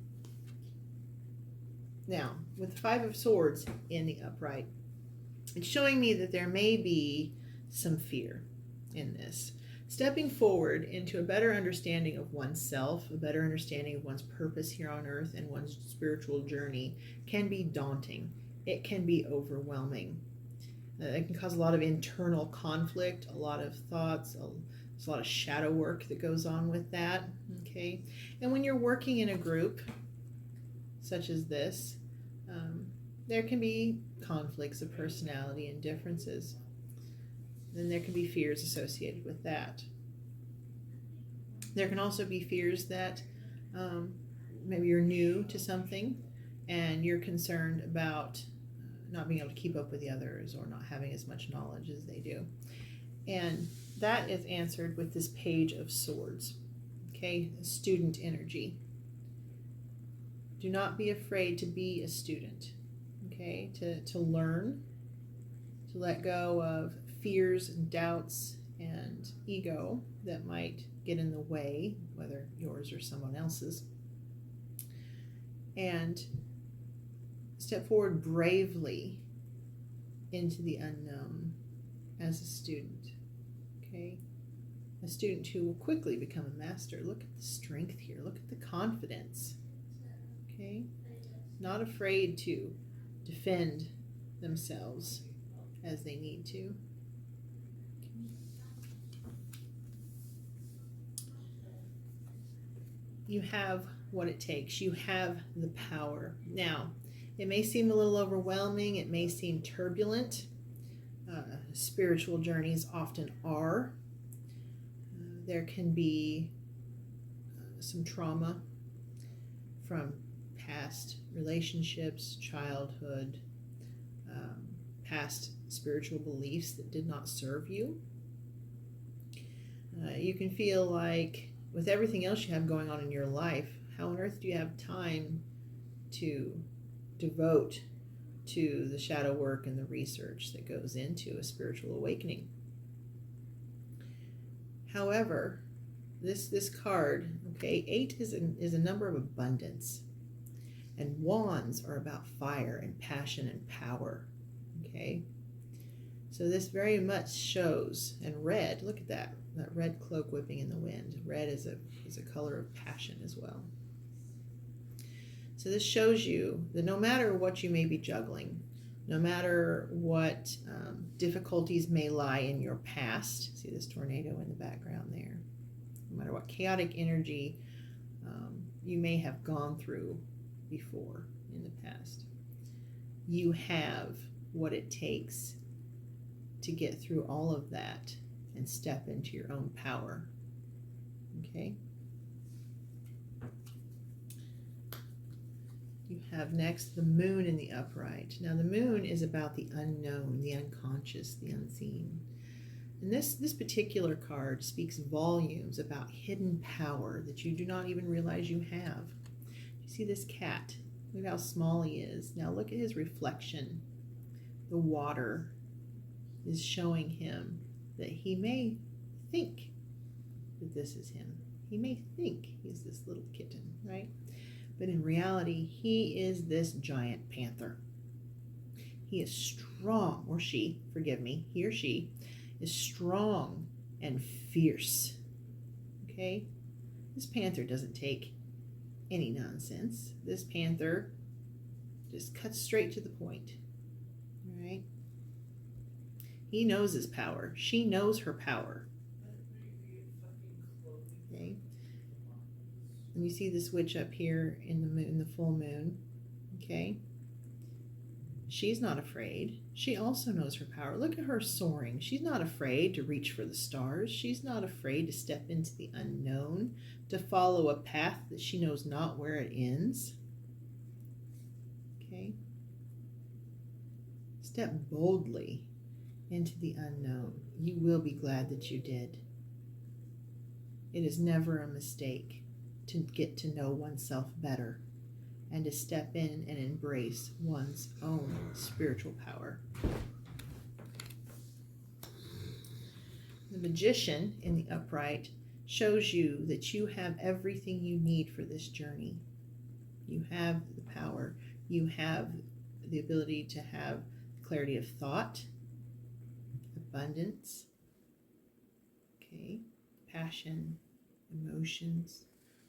Now, with the Five of Swords in the upright, it's showing me that there may be some fear in this. Stepping forward into a better understanding of oneself, a better understanding of one's purpose here on earth and one's spiritual journey can be daunting. It can be overwhelming. It can cause a lot of internal conflict, a lot of thoughts, there's a lot of shadow work that goes on with that. Okay, and when you're working in a group such as this, there can be conflicts of personality and differences. Then there can be fears associated with that. There can also be fears that maybe you're new to something and you're concerned about not being able to keep up with the others or not having as much knowledge as they do. And that is answered with this Page of Swords, okay? Student energy. Do not be afraid to be a student, okay? To learn, to let go of fears and doubts and ego that might get in the way, whether yours or someone else's. And step forward bravely into the unknown as a student, okay? A student who will quickly become a master. Look at the strength here. Look at the confidence, okay? Not afraid to defend themselves as they need to. You have what it takes. You have the power. Now, it may seem a little overwhelming. It may seem turbulent. Spiritual journeys often are. There can be some trauma from past relationships, childhood, past spiritual beliefs that did not serve you. You can feel like with everything else you have going on in your life, how on earth do you have time to devote to the shadow work and the research that goes into a spiritual awakening? However, this card, okay, 8 is a number of abundance, and wands are about fire and passion and power, okay? So this very much shows, and red, look at that red cloak whipping in the wind. Red is a color of passion as well. So this shows you that no matter what you may be juggling, no matter what difficulties may lie in your past, see this tornado in the background there, no matter what chaotic energy you may have gone through before in the past, you have what it takes to get through all of that and step into your own power, okay? You have next the moon in the upright. Now the moon is about the unknown, the unconscious, the unseen. And this particular card speaks volumes about hidden power that you do not even realize you have. You see this cat? Look how small he is. Now look at his reflection. The water is showing him that he may think that this is him. He may think he's this little kitten, right? But in reality, he is this giant panther. He is strong, or she, forgive me, he or she is strong and fierce, okay? This panther doesn't take any nonsense. This panther just cuts straight to the point, all right? He knows his power. She knows her power. Okay. And you see this witch up here in the moon, the full moon. Okay. She's not afraid. She also knows her power. Look at her soaring. She's not afraid to reach for the stars. She's not afraid to step into the unknown, to follow a path that she knows not where it ends. Okay. Step boldly into the unknown. You will be glad that you did. It is never a mistake to get to know oneself better and to step in and embrace one's own spiritual power. The Magician in the upright shows you that you have everything you need for this journey. You have the power. You have the ability to have clarity of thought, abundance, okay, passion, emotions.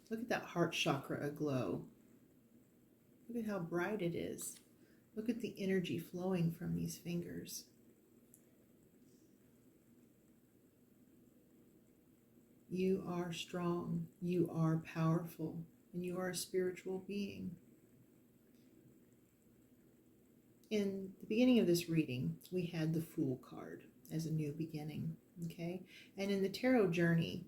Look at that heart chakra aglow. Look at how bright it is. Look at the energy flowing from these fingers. You are strong, you are powerful, and you are a spiritual being. In the beginning of this reading, we had the Fool card as a new beginning, okay? And in the tarot journey,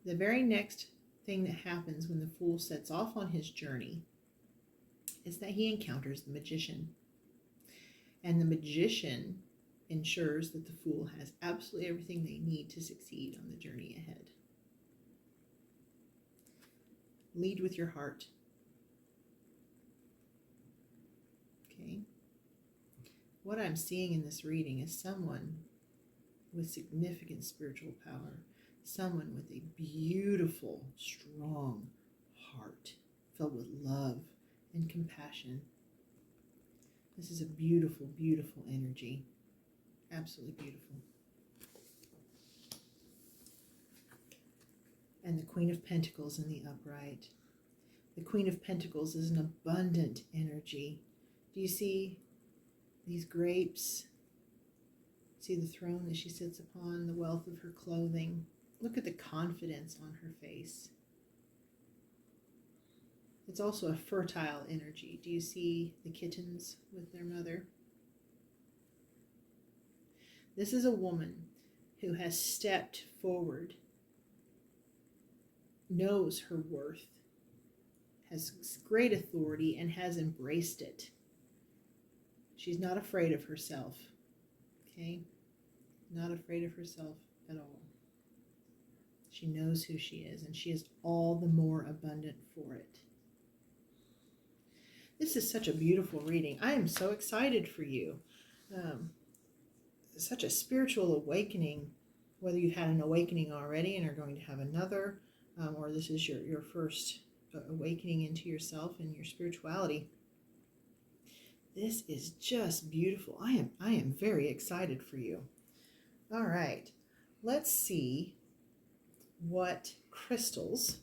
the very next thing that happens when the Fool sets off on his journey is that he encounters the Magician. And the Magician ensures that the Fool has absolutely everything they need to succeed on the journey ahead. Lead with your heart. Okay? What I'm seeing in this reading is someone with significant spiritual power, someone with a beautiful, strong heart filled with love and compassion. This is a beautiful, beautiful energy. Absolutely beautiful. And the Queen of Pentacles in the upright. The Queen of Pentacles is an abundant energy. Do you see these grapes? See the throne that she sits upon, the wealth of her clothing. Look at the confidence on her face. It's also a fertile energy. Do you see the kittens with their mother? This is a woman who has stepped forward, knows her worth, has great authority, and has embraced it. She's not afraid of herself, okay? Not afraid of herself at all. She knows who she is, and she is all the more abundant for it. This is such a beautiful reading. I am so excited for you. Such a spiritual awakening, whether you've had an awakening already and are going to have another, or this is your first awakening into yourself and your spirituality. This is just beautiful. I am very excited for you. All right, let's see what crystals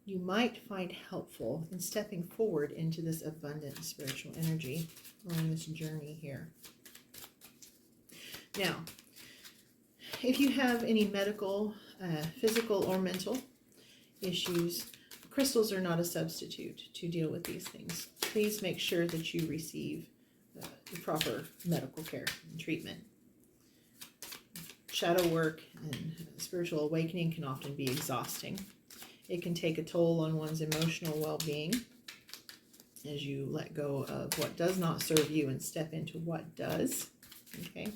you might find helpful in stepping forward into this abundant spiritual energy on this journey here. Now, if you have any medical, physical, or mental issues, crystals are not a substitute to deal with these things. Please make sure that you receive the proper medical care and treatment. Shadow work and spiritual awakening can often be exhausting. It can take a toll on one's emotional well-being as you let go of what does not serve you and step into what does. Okay.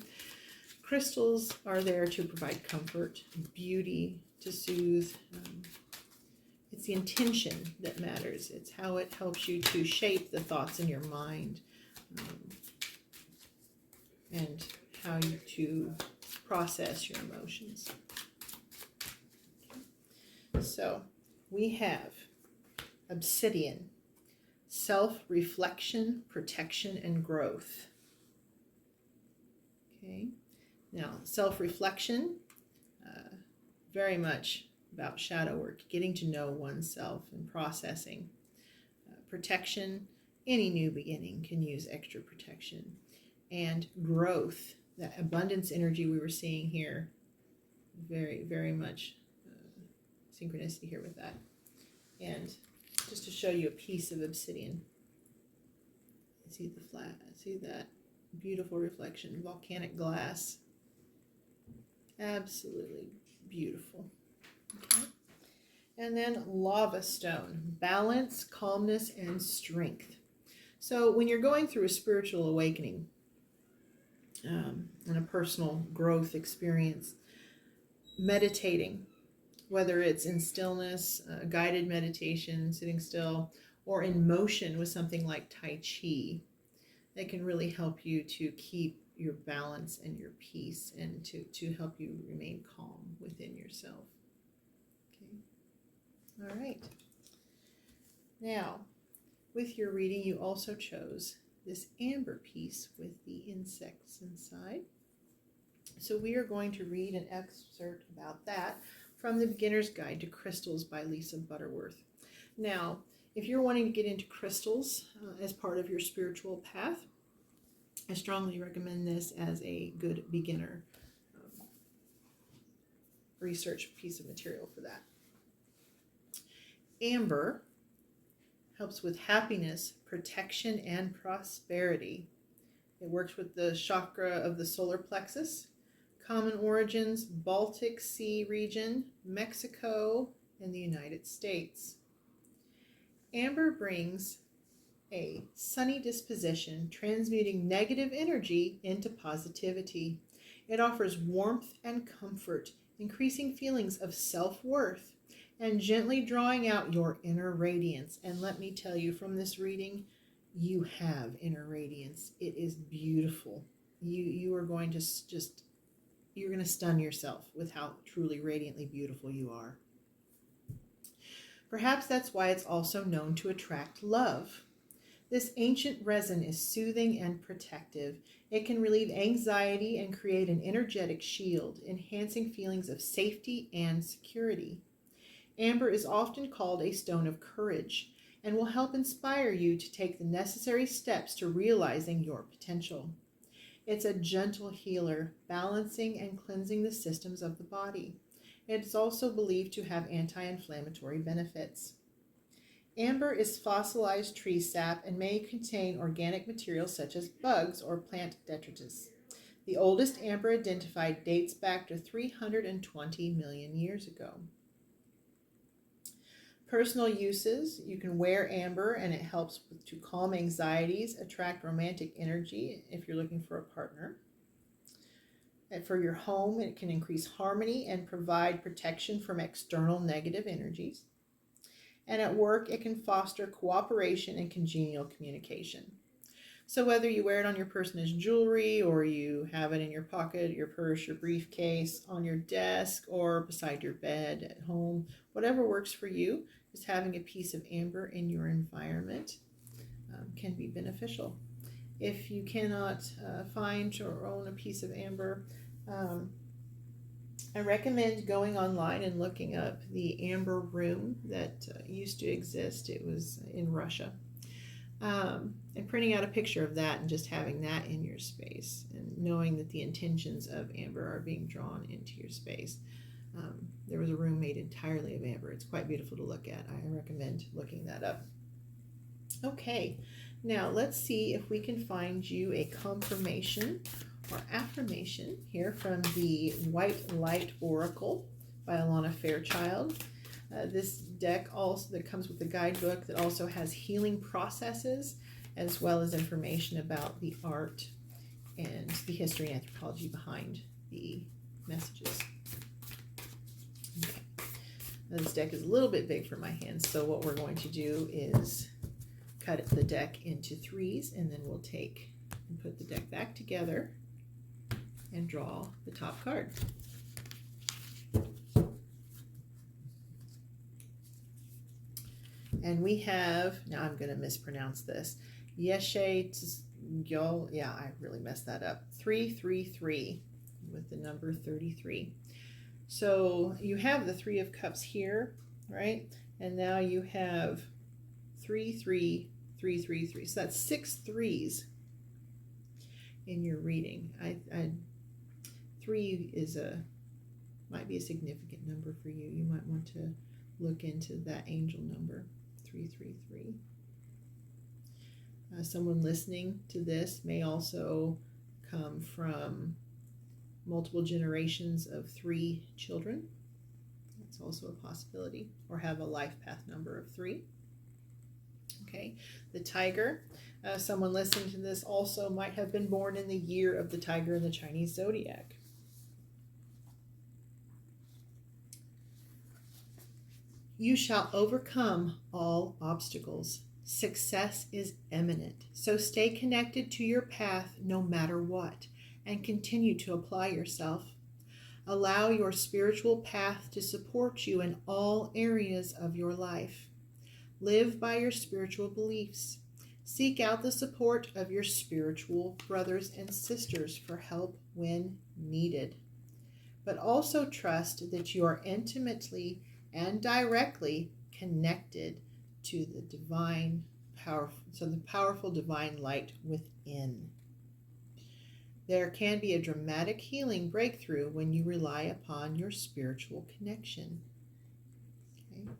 Crystals are there to provide comfort, beauty, to soothe. It's the intention that matters. It's how it helps you to shape the thoughts in your mind, and how you to process your emotions. So we have obsidian, self-reflection, protection, and growth. Okay. Now, self-reflection, very much about shadow work, getting to know oneself and processing. Protection, any new beginning can use extra protection. And growth, that abundance energy we were seeing here, very, very much synchronicity here with that. And just to show you a piece of obsidian, see the flat, see that beautiful reflection, volcanic glass. Absolutely beautiful. Okay. And then lava stone, balance, calmness, and strength. So when you're going through a spiritual awakening and a personal growth experience, meditating, whether it's in stillness, guided meditation, sitting still, or in motion with something like Tai Chi, that can really help you to keep your balance and your peace, and to help you remain calm within yourself. Okay. All right. Now, with your reading, you also chose this amber piece with the insects inside. So we are going to read an excerpt about that from The Beginner's Guide to Crystals by Lisa Butterworth. Now, if you're wanting to get into crystals as part of your spiritual path, I strongly recommend this as a good beginner research piece of material for that. Amber helps with happiness, protection, and prosperity. It works with the chakra of the solar plexus. Common origins, Baltic Sea region, Mexico, and the United States. Amber brings a sunny disposition, transmuting negative energy into positivity. It offers warmth and comfort, increasing feelings of self-worth, and gently drawing out your inner radiance. And let me tell you, from this reading, you have inner radiance. It is beautiful. You are going to you're going to stun yourself with how truly radiantly beautiful you are. Perhaps that's why it's also known to attract love. This ancient resin is soothing and protective. It can relieve anxiety and create an energetic shield, enhancing feelings of safety and security. Amber is often called a stone of courage and will help inspire you to take the necessary steps to realizing your potential. It's a gentle healer, balancing and cleansing the systems of the body. It is also believed to have anti-inflammatory benefits. Amber is fossilized tree sap and may contain organic materials such as bugs or plant detritus. The oldest amber identified dates back to 320 million years ago. Personal uses: you can wear amber and it helps to calm anxieties, attract romantic energy if you're looking for a partner. And for your home, it can increase harmony and provide protection from external negative energies. And at work, it can foster cooperation and congenial communication. So whether you wear it on your person as jewelry, or you have it in your pocket, your purse, your briefcase, on your desk, or beside your bed at home, whatever works for you, just having a piece of amber in your environment can be beneficial. If you cannot find or own a piece of amber, I recommend going online and looking up the amber room that used to exist. It was in Russia. And printing out a picture of that and just having that in your space and knowing that the intentions of amber are being drawn into your space. There was a room made entirely of amber. It's quite beautiful to look at. I recommend looking that up. Okay, now let's see if we can find you a confirmation or affirmation here from the White Light Oracle by Alana Fairchild. This deck also that comes with the guidebook that also has healing processes as well as information about the art and the history and anthropology behind the messages. Okay. Now this deck is a little bit big for my hands, so what we're going to do is cut the deck into threes, and then we'll take and put the deck back together and draw the top card. And we have, now I'm going to mispronounce this, Yeshe Gyol, yeah, I really messed that up, 333 with the number 33. So you have the Three of Cups here, right? And now you have 33333. So that's 6 threes in your reading. Three is might be a significant number for you. You might want to look into that angel number, 333. Someone listening to this may also come from multiple generations of 3 children. That's also a possibility. Or have a life path number of 3. Okay, the tiger. Someone listening to this also might have been born in the year of the tiger in the Chinese zodiac. You shall overcome all obstacles. Success is imminent. So stay connected to your path no matter what, and continue to apply yourself. Allow your spiritual path to support you in all areas of your life. Live by your spiritual beliefs. Seek out the support of your spiritual brothers and sisters for help when needed. But also trust that you are intimately and directly connected to the divine power, so the powerful divine light within. There can be a dramatic healing breakthrough when you rely upon your spiritual connection. Okay.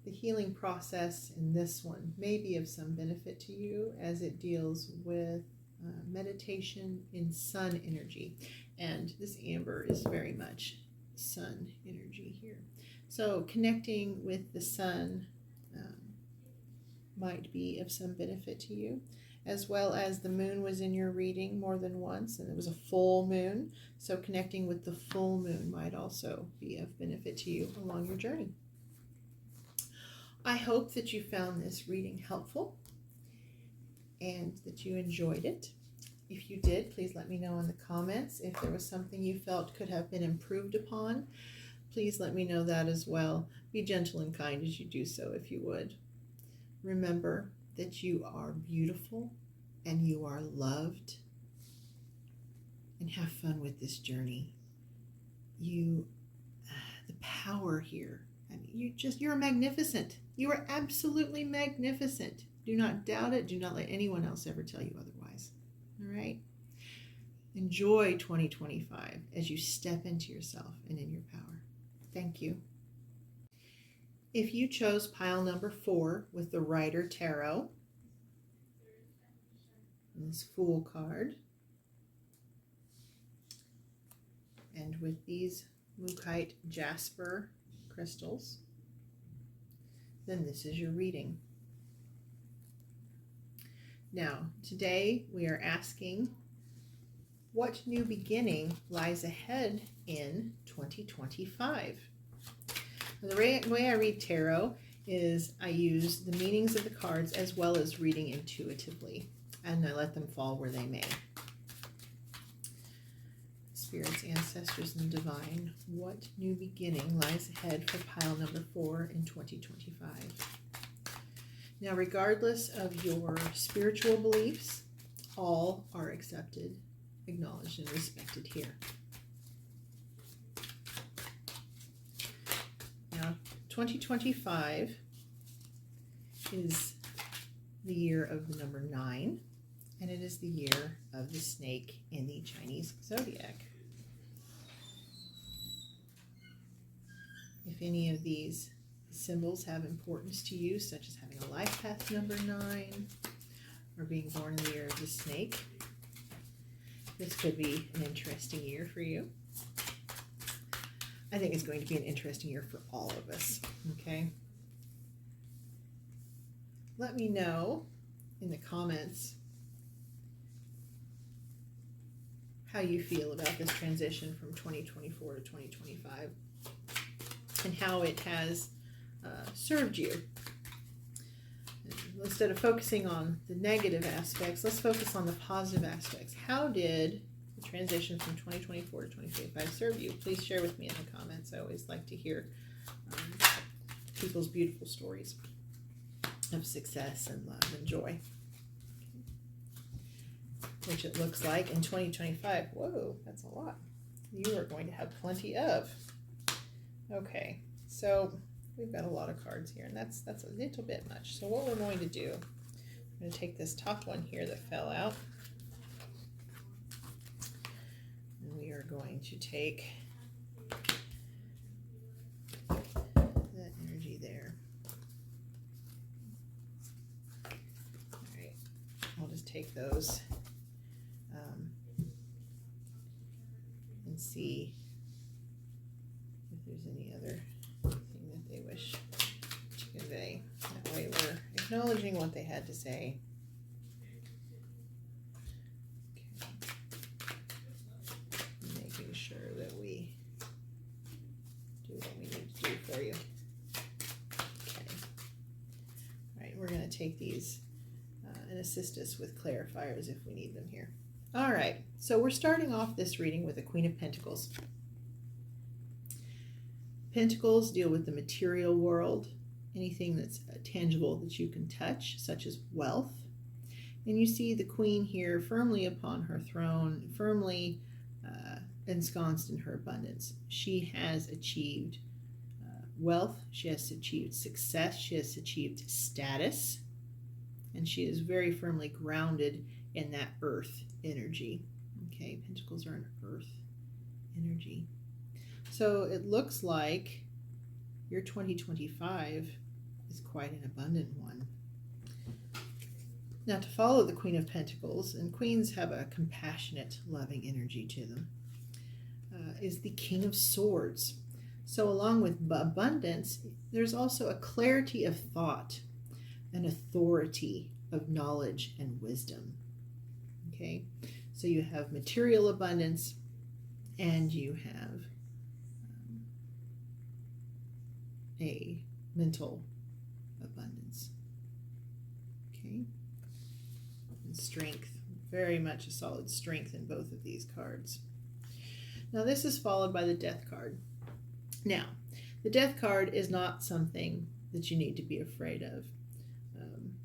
The healing process in this one may be of some benefit to you as it deals with meditation in sun energy. And this amber is very much sun energy here. So connecting with the sun might be of some benefit to you, as well as the moon was in your reading more than once, and it was a full moon. So connecting with the full moon might also be of benefit to you along your journey. I hope that you found this reading helpful and that you enjoyed it. If you did, please let me know in the comments. If there was something you felt could have been improved upon, please let me know that as well. Be gentle and kind as you do so, if you would. Remember that you are beautiful and you are loved. And have fun with this journey. The power here. I mean, you're magnificent. You are absolutely magnificent. Do not doubt it. Do not let anyone else ever tell you otherwise. All right? Enjoy 2025 as you step into yourself and in your power. Thank you. If you chose pile number 4 with the Rider Tarot, and this Fool card, and with these mookaite jasper crystals, then this is your reading. Now, today we are asking, what new beginning lies ahead in 2025? The way I read tarot is I use the meanings of the cards as well as reading intuitively, and I let them fall where they may. Spirits, ancestors, and divine, what new beginning lies ahead for pile number 4 in 2025? Now, regardless of your spiritual beliefs, all are accepted, acknowledged, and respected here. Now, 2025 is the year of the number 9, and it is the year of the snake in the Chinese zodiac. If any of these symbols have importance to you, such as having a life path number 9 or being born in the year of the snake, this could be an interesting year for you. I think it's going to be an interesting year for all of us, okay? Let me know in the comments how you feel about this transition from 2024 to 2025 and how it has served you. Instead of focusing on the negative aspects, let's focus on the positive aspects. How did the transition from 2024 to 2025 serve you? Please share with me in the comments. I always like to hear people's beautiful stories of success and love and joy, which it looks like in 2025. Whoa, that's a lot. You are going to have plenty of. Okay, so we've got a lot of cards here, and that's a little bit much. So what we're going to do, I'm going to take this top one here that fell out, and we are going to take that energy there. All right, I'll just take those and see if there's any other thing that they wish to convey. That way we're acknowledging what they had to say. Okay. Making sure that we do what we need to do for you. Okay. All right, we're going to take these and assist us with clarifiers if we need them here. All right, so we're starting off this reading with the Queen of Pentacles. Pentacles deal with the material world, anything that's tangible that you can touch, such as wealth. And you see the Queen here firmly upon her throne, firmly ensconced in her abundance. She has achieved wealth, she has achieved success, she has achieved status, and she is very firmly grounded in that earth energy. Okay, Pentacles are an earth energy. So it looks like your 2025 is quite an abundant one. Now, to follow the Queen of Pentacles, and queens have a compassionate, loving energy to them, is the King of Swords. So along with abundance, there's also a clarity of thought, an authority of knowledge and wisdom. Okay, so you have material abundance and you have a mental abundance. Okay, and strength, very much a solid strength in both of these cards. Now this is followed by the Death card. Now, the Death card is not something that you need to be afraid of.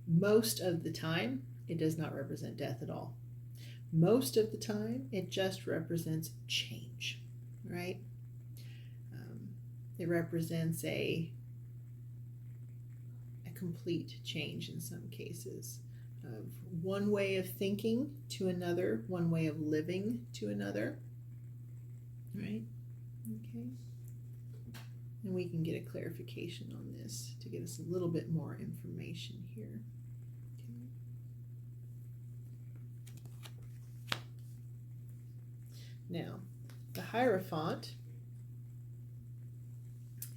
Most of the time, it does not represent death at all. Most of the time, it just represents change, right? It represents a complete change in some cases, of one way of thinking to another, one way of living to another, right? Okay. And we can get a clarification on this to give us a little bit more information here. Okay. Now, the Hierophant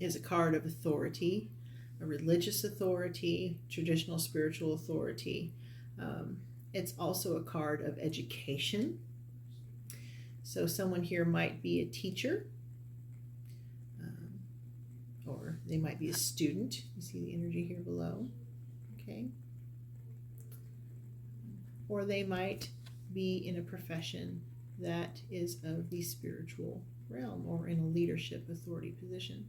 is a card of authority, a religious authority, traditional spiritual authority. It's also a card of education. So someone here might be a teacher, or they might be a student. You see the energy here below, okay? Or they might be in a profession that is of the spiritual realm or in a leadership authority position.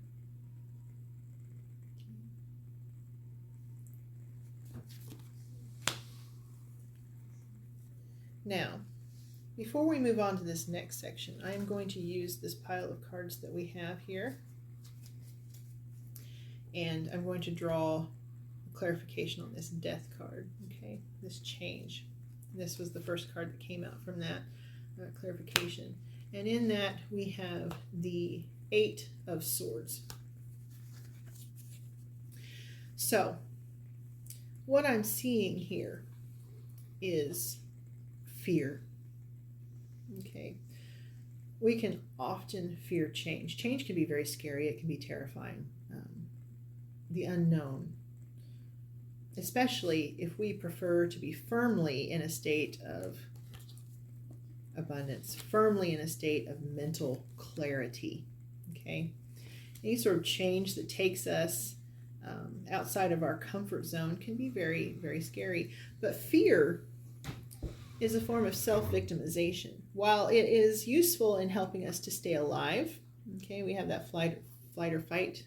Now, before we move on to this next section, I am going to use this pile of cards that we have here, and I'm going to draw a clarification on this Death card, okay? This change. This was the first card that came out from that clarification. And in that, we have the Eight of Swords. So, what I'm seeing here is fear. Okay, we can often fear change. Change can be very scary. It can be terrifying. The unknown, especially if we prefer to be firmly in a state of abundance, firmly in a state of mental clarity. Okay, any sort of change that takes us outside of our comfort zone can be very, very scary. But fear is a form of self-victimization. While it is useful in helping us to stay alive, okay, we have that flight or fight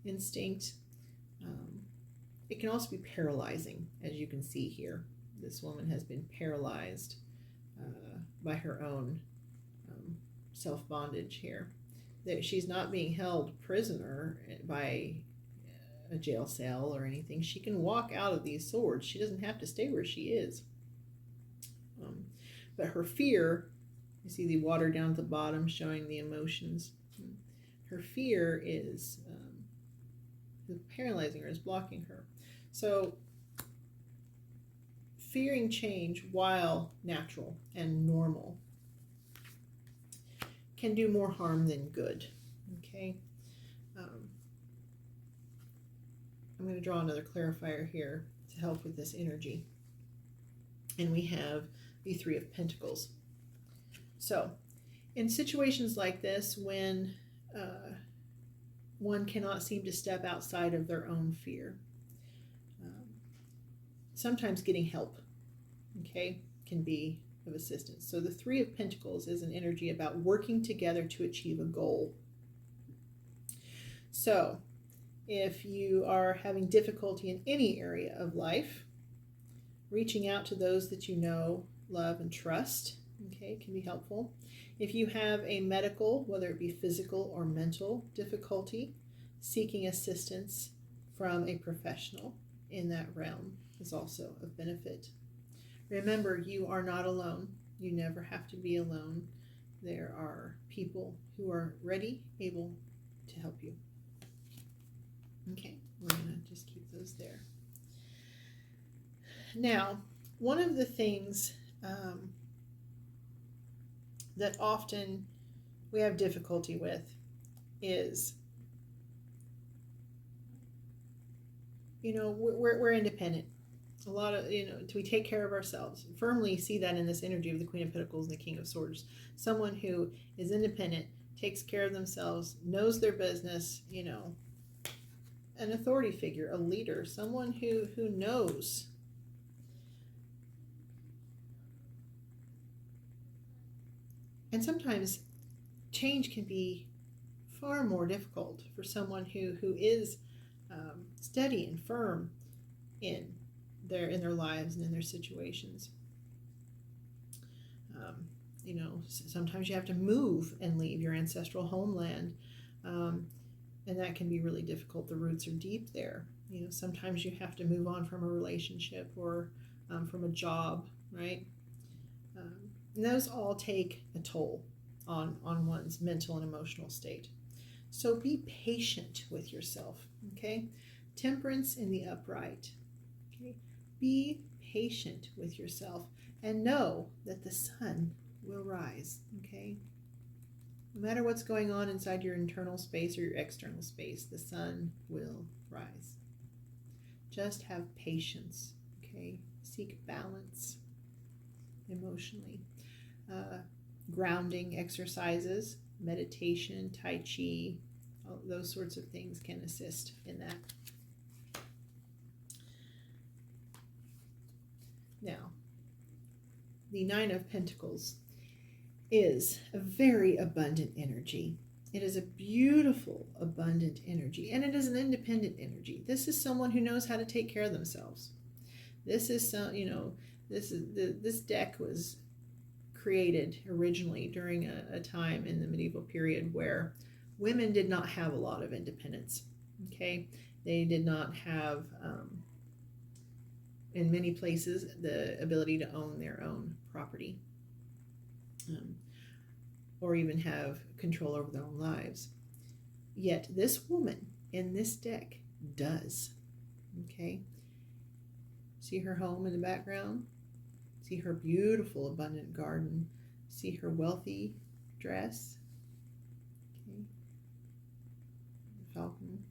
instinct, it can also be paralyzing, as you can see here. This woman has been paralyzed by her own self-bondage here. That she's not being held prisoner by a jail cell or anything. She can walk out of these swords. She doesn't have to stay where she is. But her fear, you see the water down at the bottom showing the emotions. Her fear is paralyzing her, is blocking her. So fearing change, while natural and normal, can do more harm than good. Okay. I'm going to draw another clarifier here to help with this energy. And we have the Three of Pentacles. So, in situations like this, when one cannot seem to step outside of their own fear, sometimes getting help, okay, can be of assistance. So the Three of Pentacles is an energy about working together to achieve a goal. So, if you are having difficulty in any area of life, reaching out to those that you know, love, and trust, okay, can be helpful. If you have a medical, whether it be physical or mental difficulty, seeking assistance from a professional in that realm is also of benefit. Remember, you are not alone. You never have to be alone. There are people who are ready, able to help you. Okay, we're going to just keep those there. Now, one of the things that often we have difficulty with is, we're independent. A lot of, we take care of ourselves. Firmly see that in this energy of the Queen of Pentacles and the King of Swords. Someone who is independent, takes care of themselves, knows their business, an authority figure, a leader, someone who knows. And sometimes change can be far more difficult for someone who is steady and firm in their lives and in their situations. Sometimes you have to move and leave your ancestral homeland, and that can be really difficult. The roots are deep there. Sometimes you have to move on from a relationship or from a job, right? And those all take a toll on one's mental and emotional state. So be patient with yourself, okay? Temperance in the upright, okay? Be patient with yourself and know that the sun will rise, okay? No matter what's going on inside your internal space or your external space, the sun will rise. Just have patience, okay? Seek balance emotionally. Grounding exercises, meditation, Tai Chi, those sorts of things can assist in that. Now, the Nine of Pentacles is a very abundant energy. It is a beautiful, abundant energy, and it is an independent energy. This is someone who knows how to take care of themselves. This is this deck was created originally during a time in the medieval period where women did not have a lot of independence. Okay, they did not have, in many places, the ability to own their own property, or even have control over their own lives. Yet this woman in this deck does. Okay, see her home in the background. See her beautiful, abundant garden. See her wealthy dress. Okay. The falcon,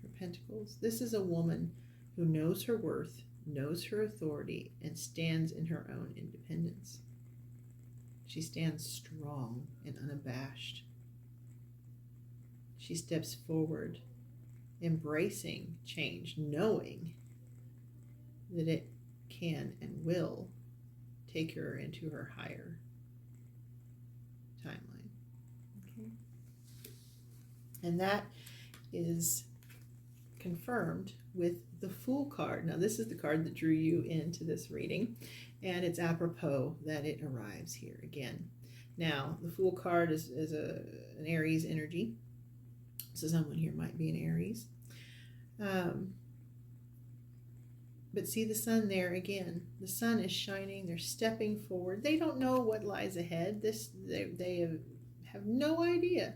her pentacles. This is a woman who knows her worth, knows her authority, and stands in her own independence. She stands strong and unabashed. She steps forward, embracing change, knowing that it can and will take her into her higher timeline. Okay. And that is confirmed with the Fool card. Now, this is the card that drew you into this reading, and it's apropos that it arrives here again. Now, the Fool card is an Aries energy, so someone here might be an Aries. But see the sun there again. The sun is shining. They're stepping forward. They don't know what lies ahead. They have no idea.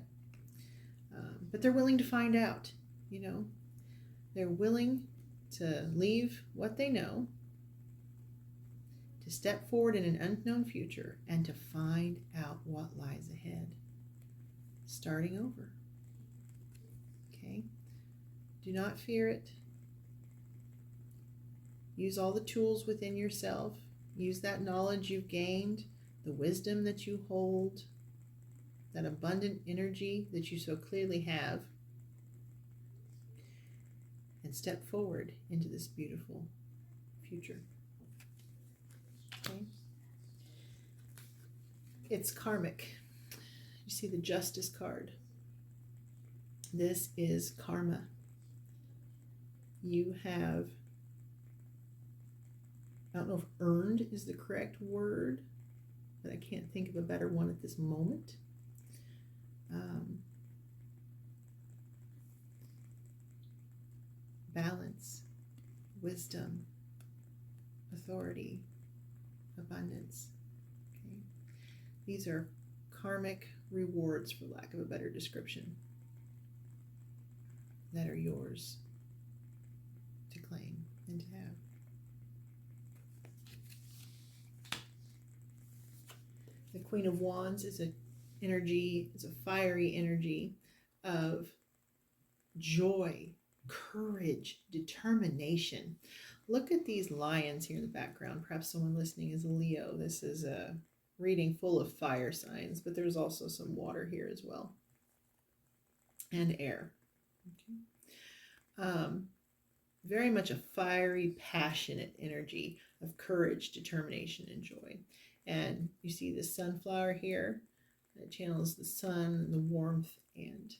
But they're willing to find out. They're willing to leave what they know, to step forward in an unknown future, and to find out what lies ahead. Starting over. Okay? Do not fear it. Use all the tools within yourself. Use that knowledge you've gained, the wisdom that you hold, that abundant energy that you so clearly have, and step forward into this beautiful future. Okay? It's karmic. You see the Justice card. This is karma. You have, I don't know if earned is the correct word, but I can't think of a better one at this moment. balance, wisdom, authority, abundance. Okay? These are karmic rewards, for lack of a better description, that are yours to claim and to have. The Queen of Wands is a fiery energy of joy, courage, determination. Look at these lions here in the background. Perhaps someone listening is a Leo. This is a reading full of fire signs, but there's also some water here as well, and air. Okay. Very much a fiery, passionate energy of courage, determination, and joy. And you see the sunflower here. It channels the sun, the warmth, and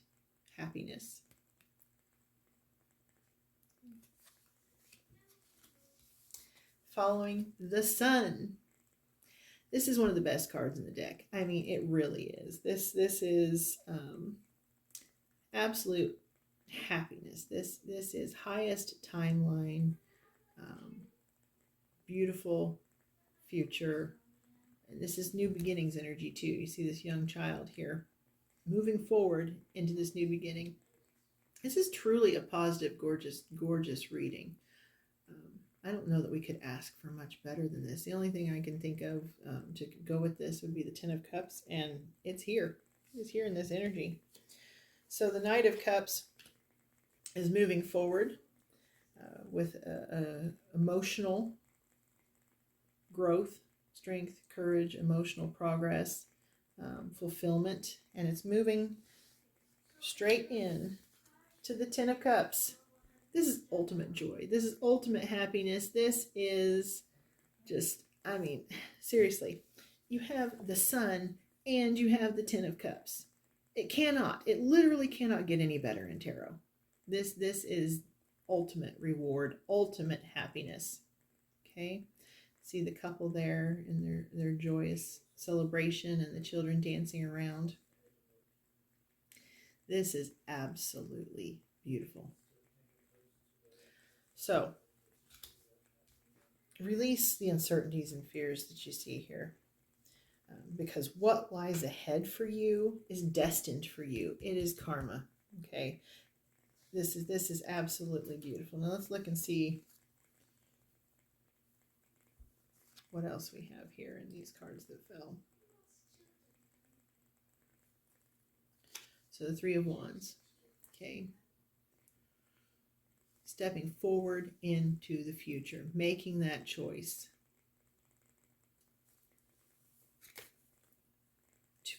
happiness. Following the sun. This is one of the best cards in the deck. I mean, it really is. This is absolute happiness. This is highest timeline, beautiful future. And this is new beginnings energy too. You see this young child here moving forward into this new beginning. This is truly a positive, gorgeous, gorgeous reading. I don't know that we could ask for much better than this. The only thing I can think of to go with this would be the Ten of Cups, and it's here. It's here in this energy. So the Knight of Cups is moving forward with emotional growth, strength, courage, emotional progress, fulfillment, and it's moving straight in to the Ten of Cups. This is ultimate joy. This is ultimate happiness. This is just, I mean, seriously, you have the sun and you have the Ten of Cups. It literally cannot get any better in tarot. This is ultimate reward, ultimate happiness. Okay? See the couple there in their joyous celebration and the children dancing around. This is absolutely beautiful. So, release the uncertainties and fears that you see here. Because what lies ahead for you is destined for you. It is karma. Okay? This is absolutely beautiful. Now let's look and see what else we have here in these cards that fell. So the Three of Wands. Okay? Stepping forward into the future, making that choice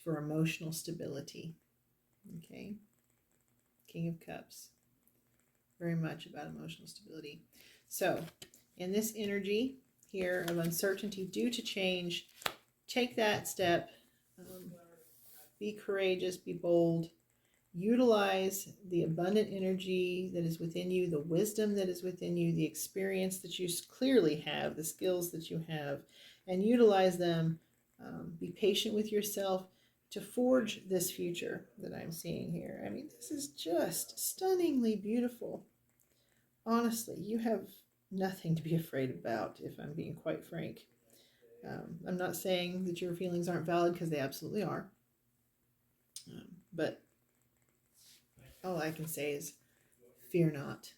for emotional stability. Okay? King of Cups. Very much about emotional stability. So, in this energy here of uncertainty due to change, take that step. Be courageous, be bold. Utilize the abundant energy that is within you, the wisdom that is within you, the experience that you clearly have, the skills that you have, and utilize them. Be patient with yourself to forge this future that I'm seeing here. I mean, this is just stunningly beautiful. Honestly, you have nothing to be afraid about, if I'm being quite frank. I'm not saying that your feelings aren't valid, because they absolutely are. But all I can say is, fear not.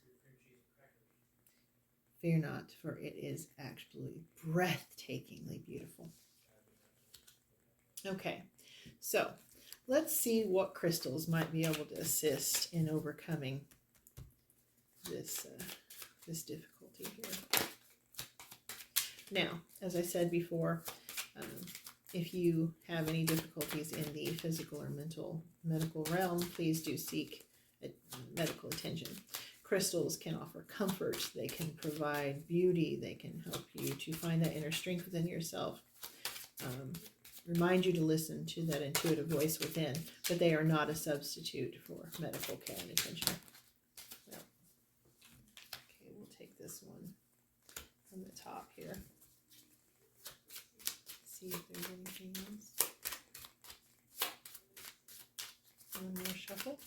Fear not, for it is actually breathtakingly beautiful. Okay, so let's see what crystals might be able to assist in overcoming this difficulty here. Now, as I said before, if you have any difficulties in the physical or medical realm, please do seek medical attention. Crystals can offer comfort, they can provide beauty, they can help you to find that inner strength within yourself, remind you to listen to that intuitive voice within, but they are not a substitute for medical care and attention. Well, okay, we'll take this one from the top here. See if there's anything else. One more shuffle.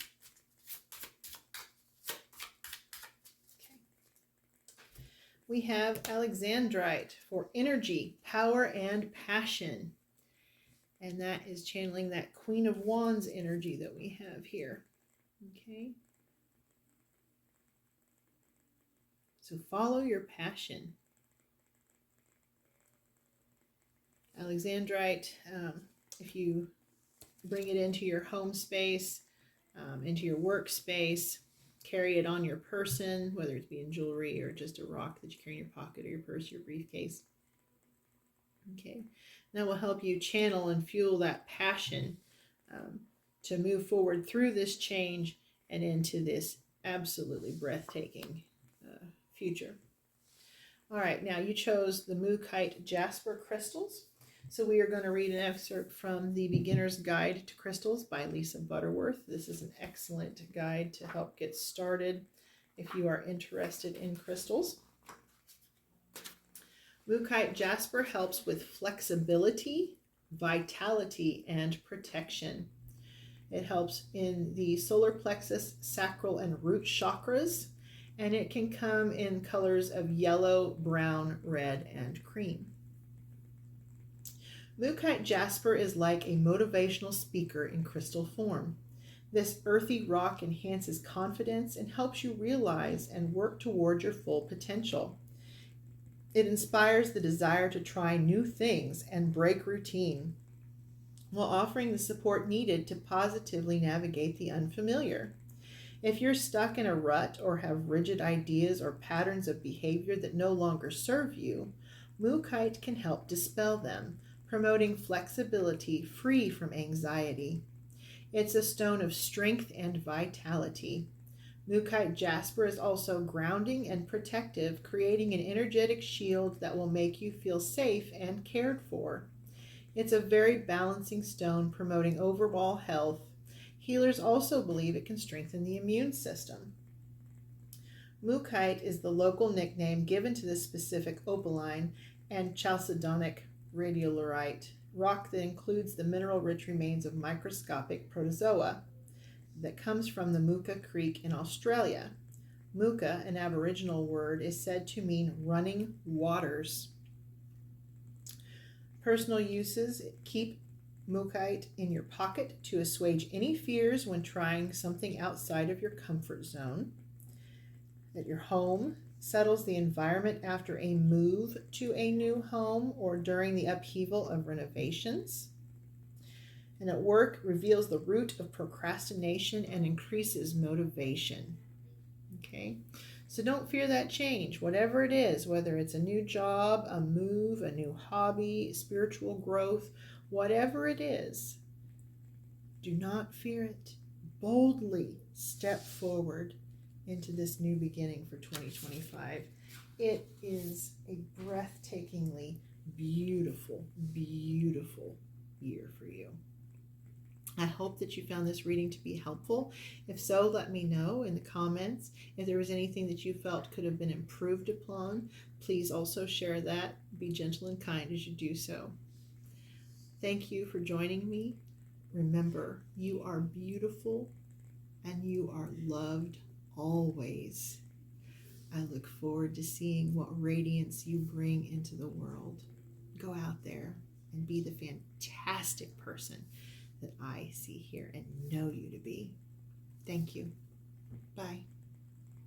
Okay. we have Alexandrite for energy, power, and passion. And that is channeling that Queen of Wands energy that we have here. Okay. So follow your passion. Alexandrite, if you bring it into your home space, into your workspace, carry it on your person, whether it's being jewelry or just a rock that you carry in your pocket or your purse, your briefcase. Okay, that will help you channel and fuel that passion to move forward through this change and into this absolutely breathtaking future. All right, now you chose the mookaite jasper crystals. So we are going to read an excerpt from The Beginner's Guide to Crystals by Lisa Butterworth. This is an excellent guide to help get started if you are interested in crystals. Mookaite jasper helps with flexibility, vitality, and protection. It helps in the solar plexus, sacral, and root chakras, and it can come in colors of yellow, brown, red, and cream. Mookaite jasper is like a motivational speaker in crystal form. This earthy rock enhances confidence and helps you realize and work toward your full potential. It inspires the desire to try new things and break routine, while offering the support needed to positively navigate the unfamiliar. If you're stuck in a rut or have rigid ideas or patterns of behavior that no longer serve you, mookaite can help dispel them, promoting flexibility free from anxiety. It's a stone of strength and vitality. Mookaite jasper is also grounding and protective, creating an energetic shield that will make you feel safe and cared for. It's a very balancing stone, promoting overall health. Healers also believe it can strengthen the immune system. Mookaite is the local nickname given to this specific opaline and chalcedonic radiolurite rock that includes the mineral-rich remains of microscopic protozoa that comes from the Mooka Creek in Australia. Mooka, an Aboriginal word, is said to mean running waters. Personal uses: keep mookaite in your pocket to assuage any fears when trying something outside of your comfort zone. At your home, settles the environment after a move to a new home or during the upheaval of renovations. And at work, reveals the root of procrastination and increases motivation. Okay, so don't fear that change, whatever it is, whether it's a new job, a move, a new hobby, spiritual growth, whatever it is, do not fear it. Boldly step forward into this new beginning for 2025. It is a breathtakingly beautiful, beautiful year for you. I hope that you found this reading to be helpful. If so, let me know in the comments. If there was anything that you felt could have been improved upon, please also share that. Be gentle and kind as you do so. Thank you for joining me. Remember, you are beautiful and you are loved always. I look forward to seeing what radiance you bring into the world. Go out there and be the fantastic person that I see here and know you to be. Thank you. Bye.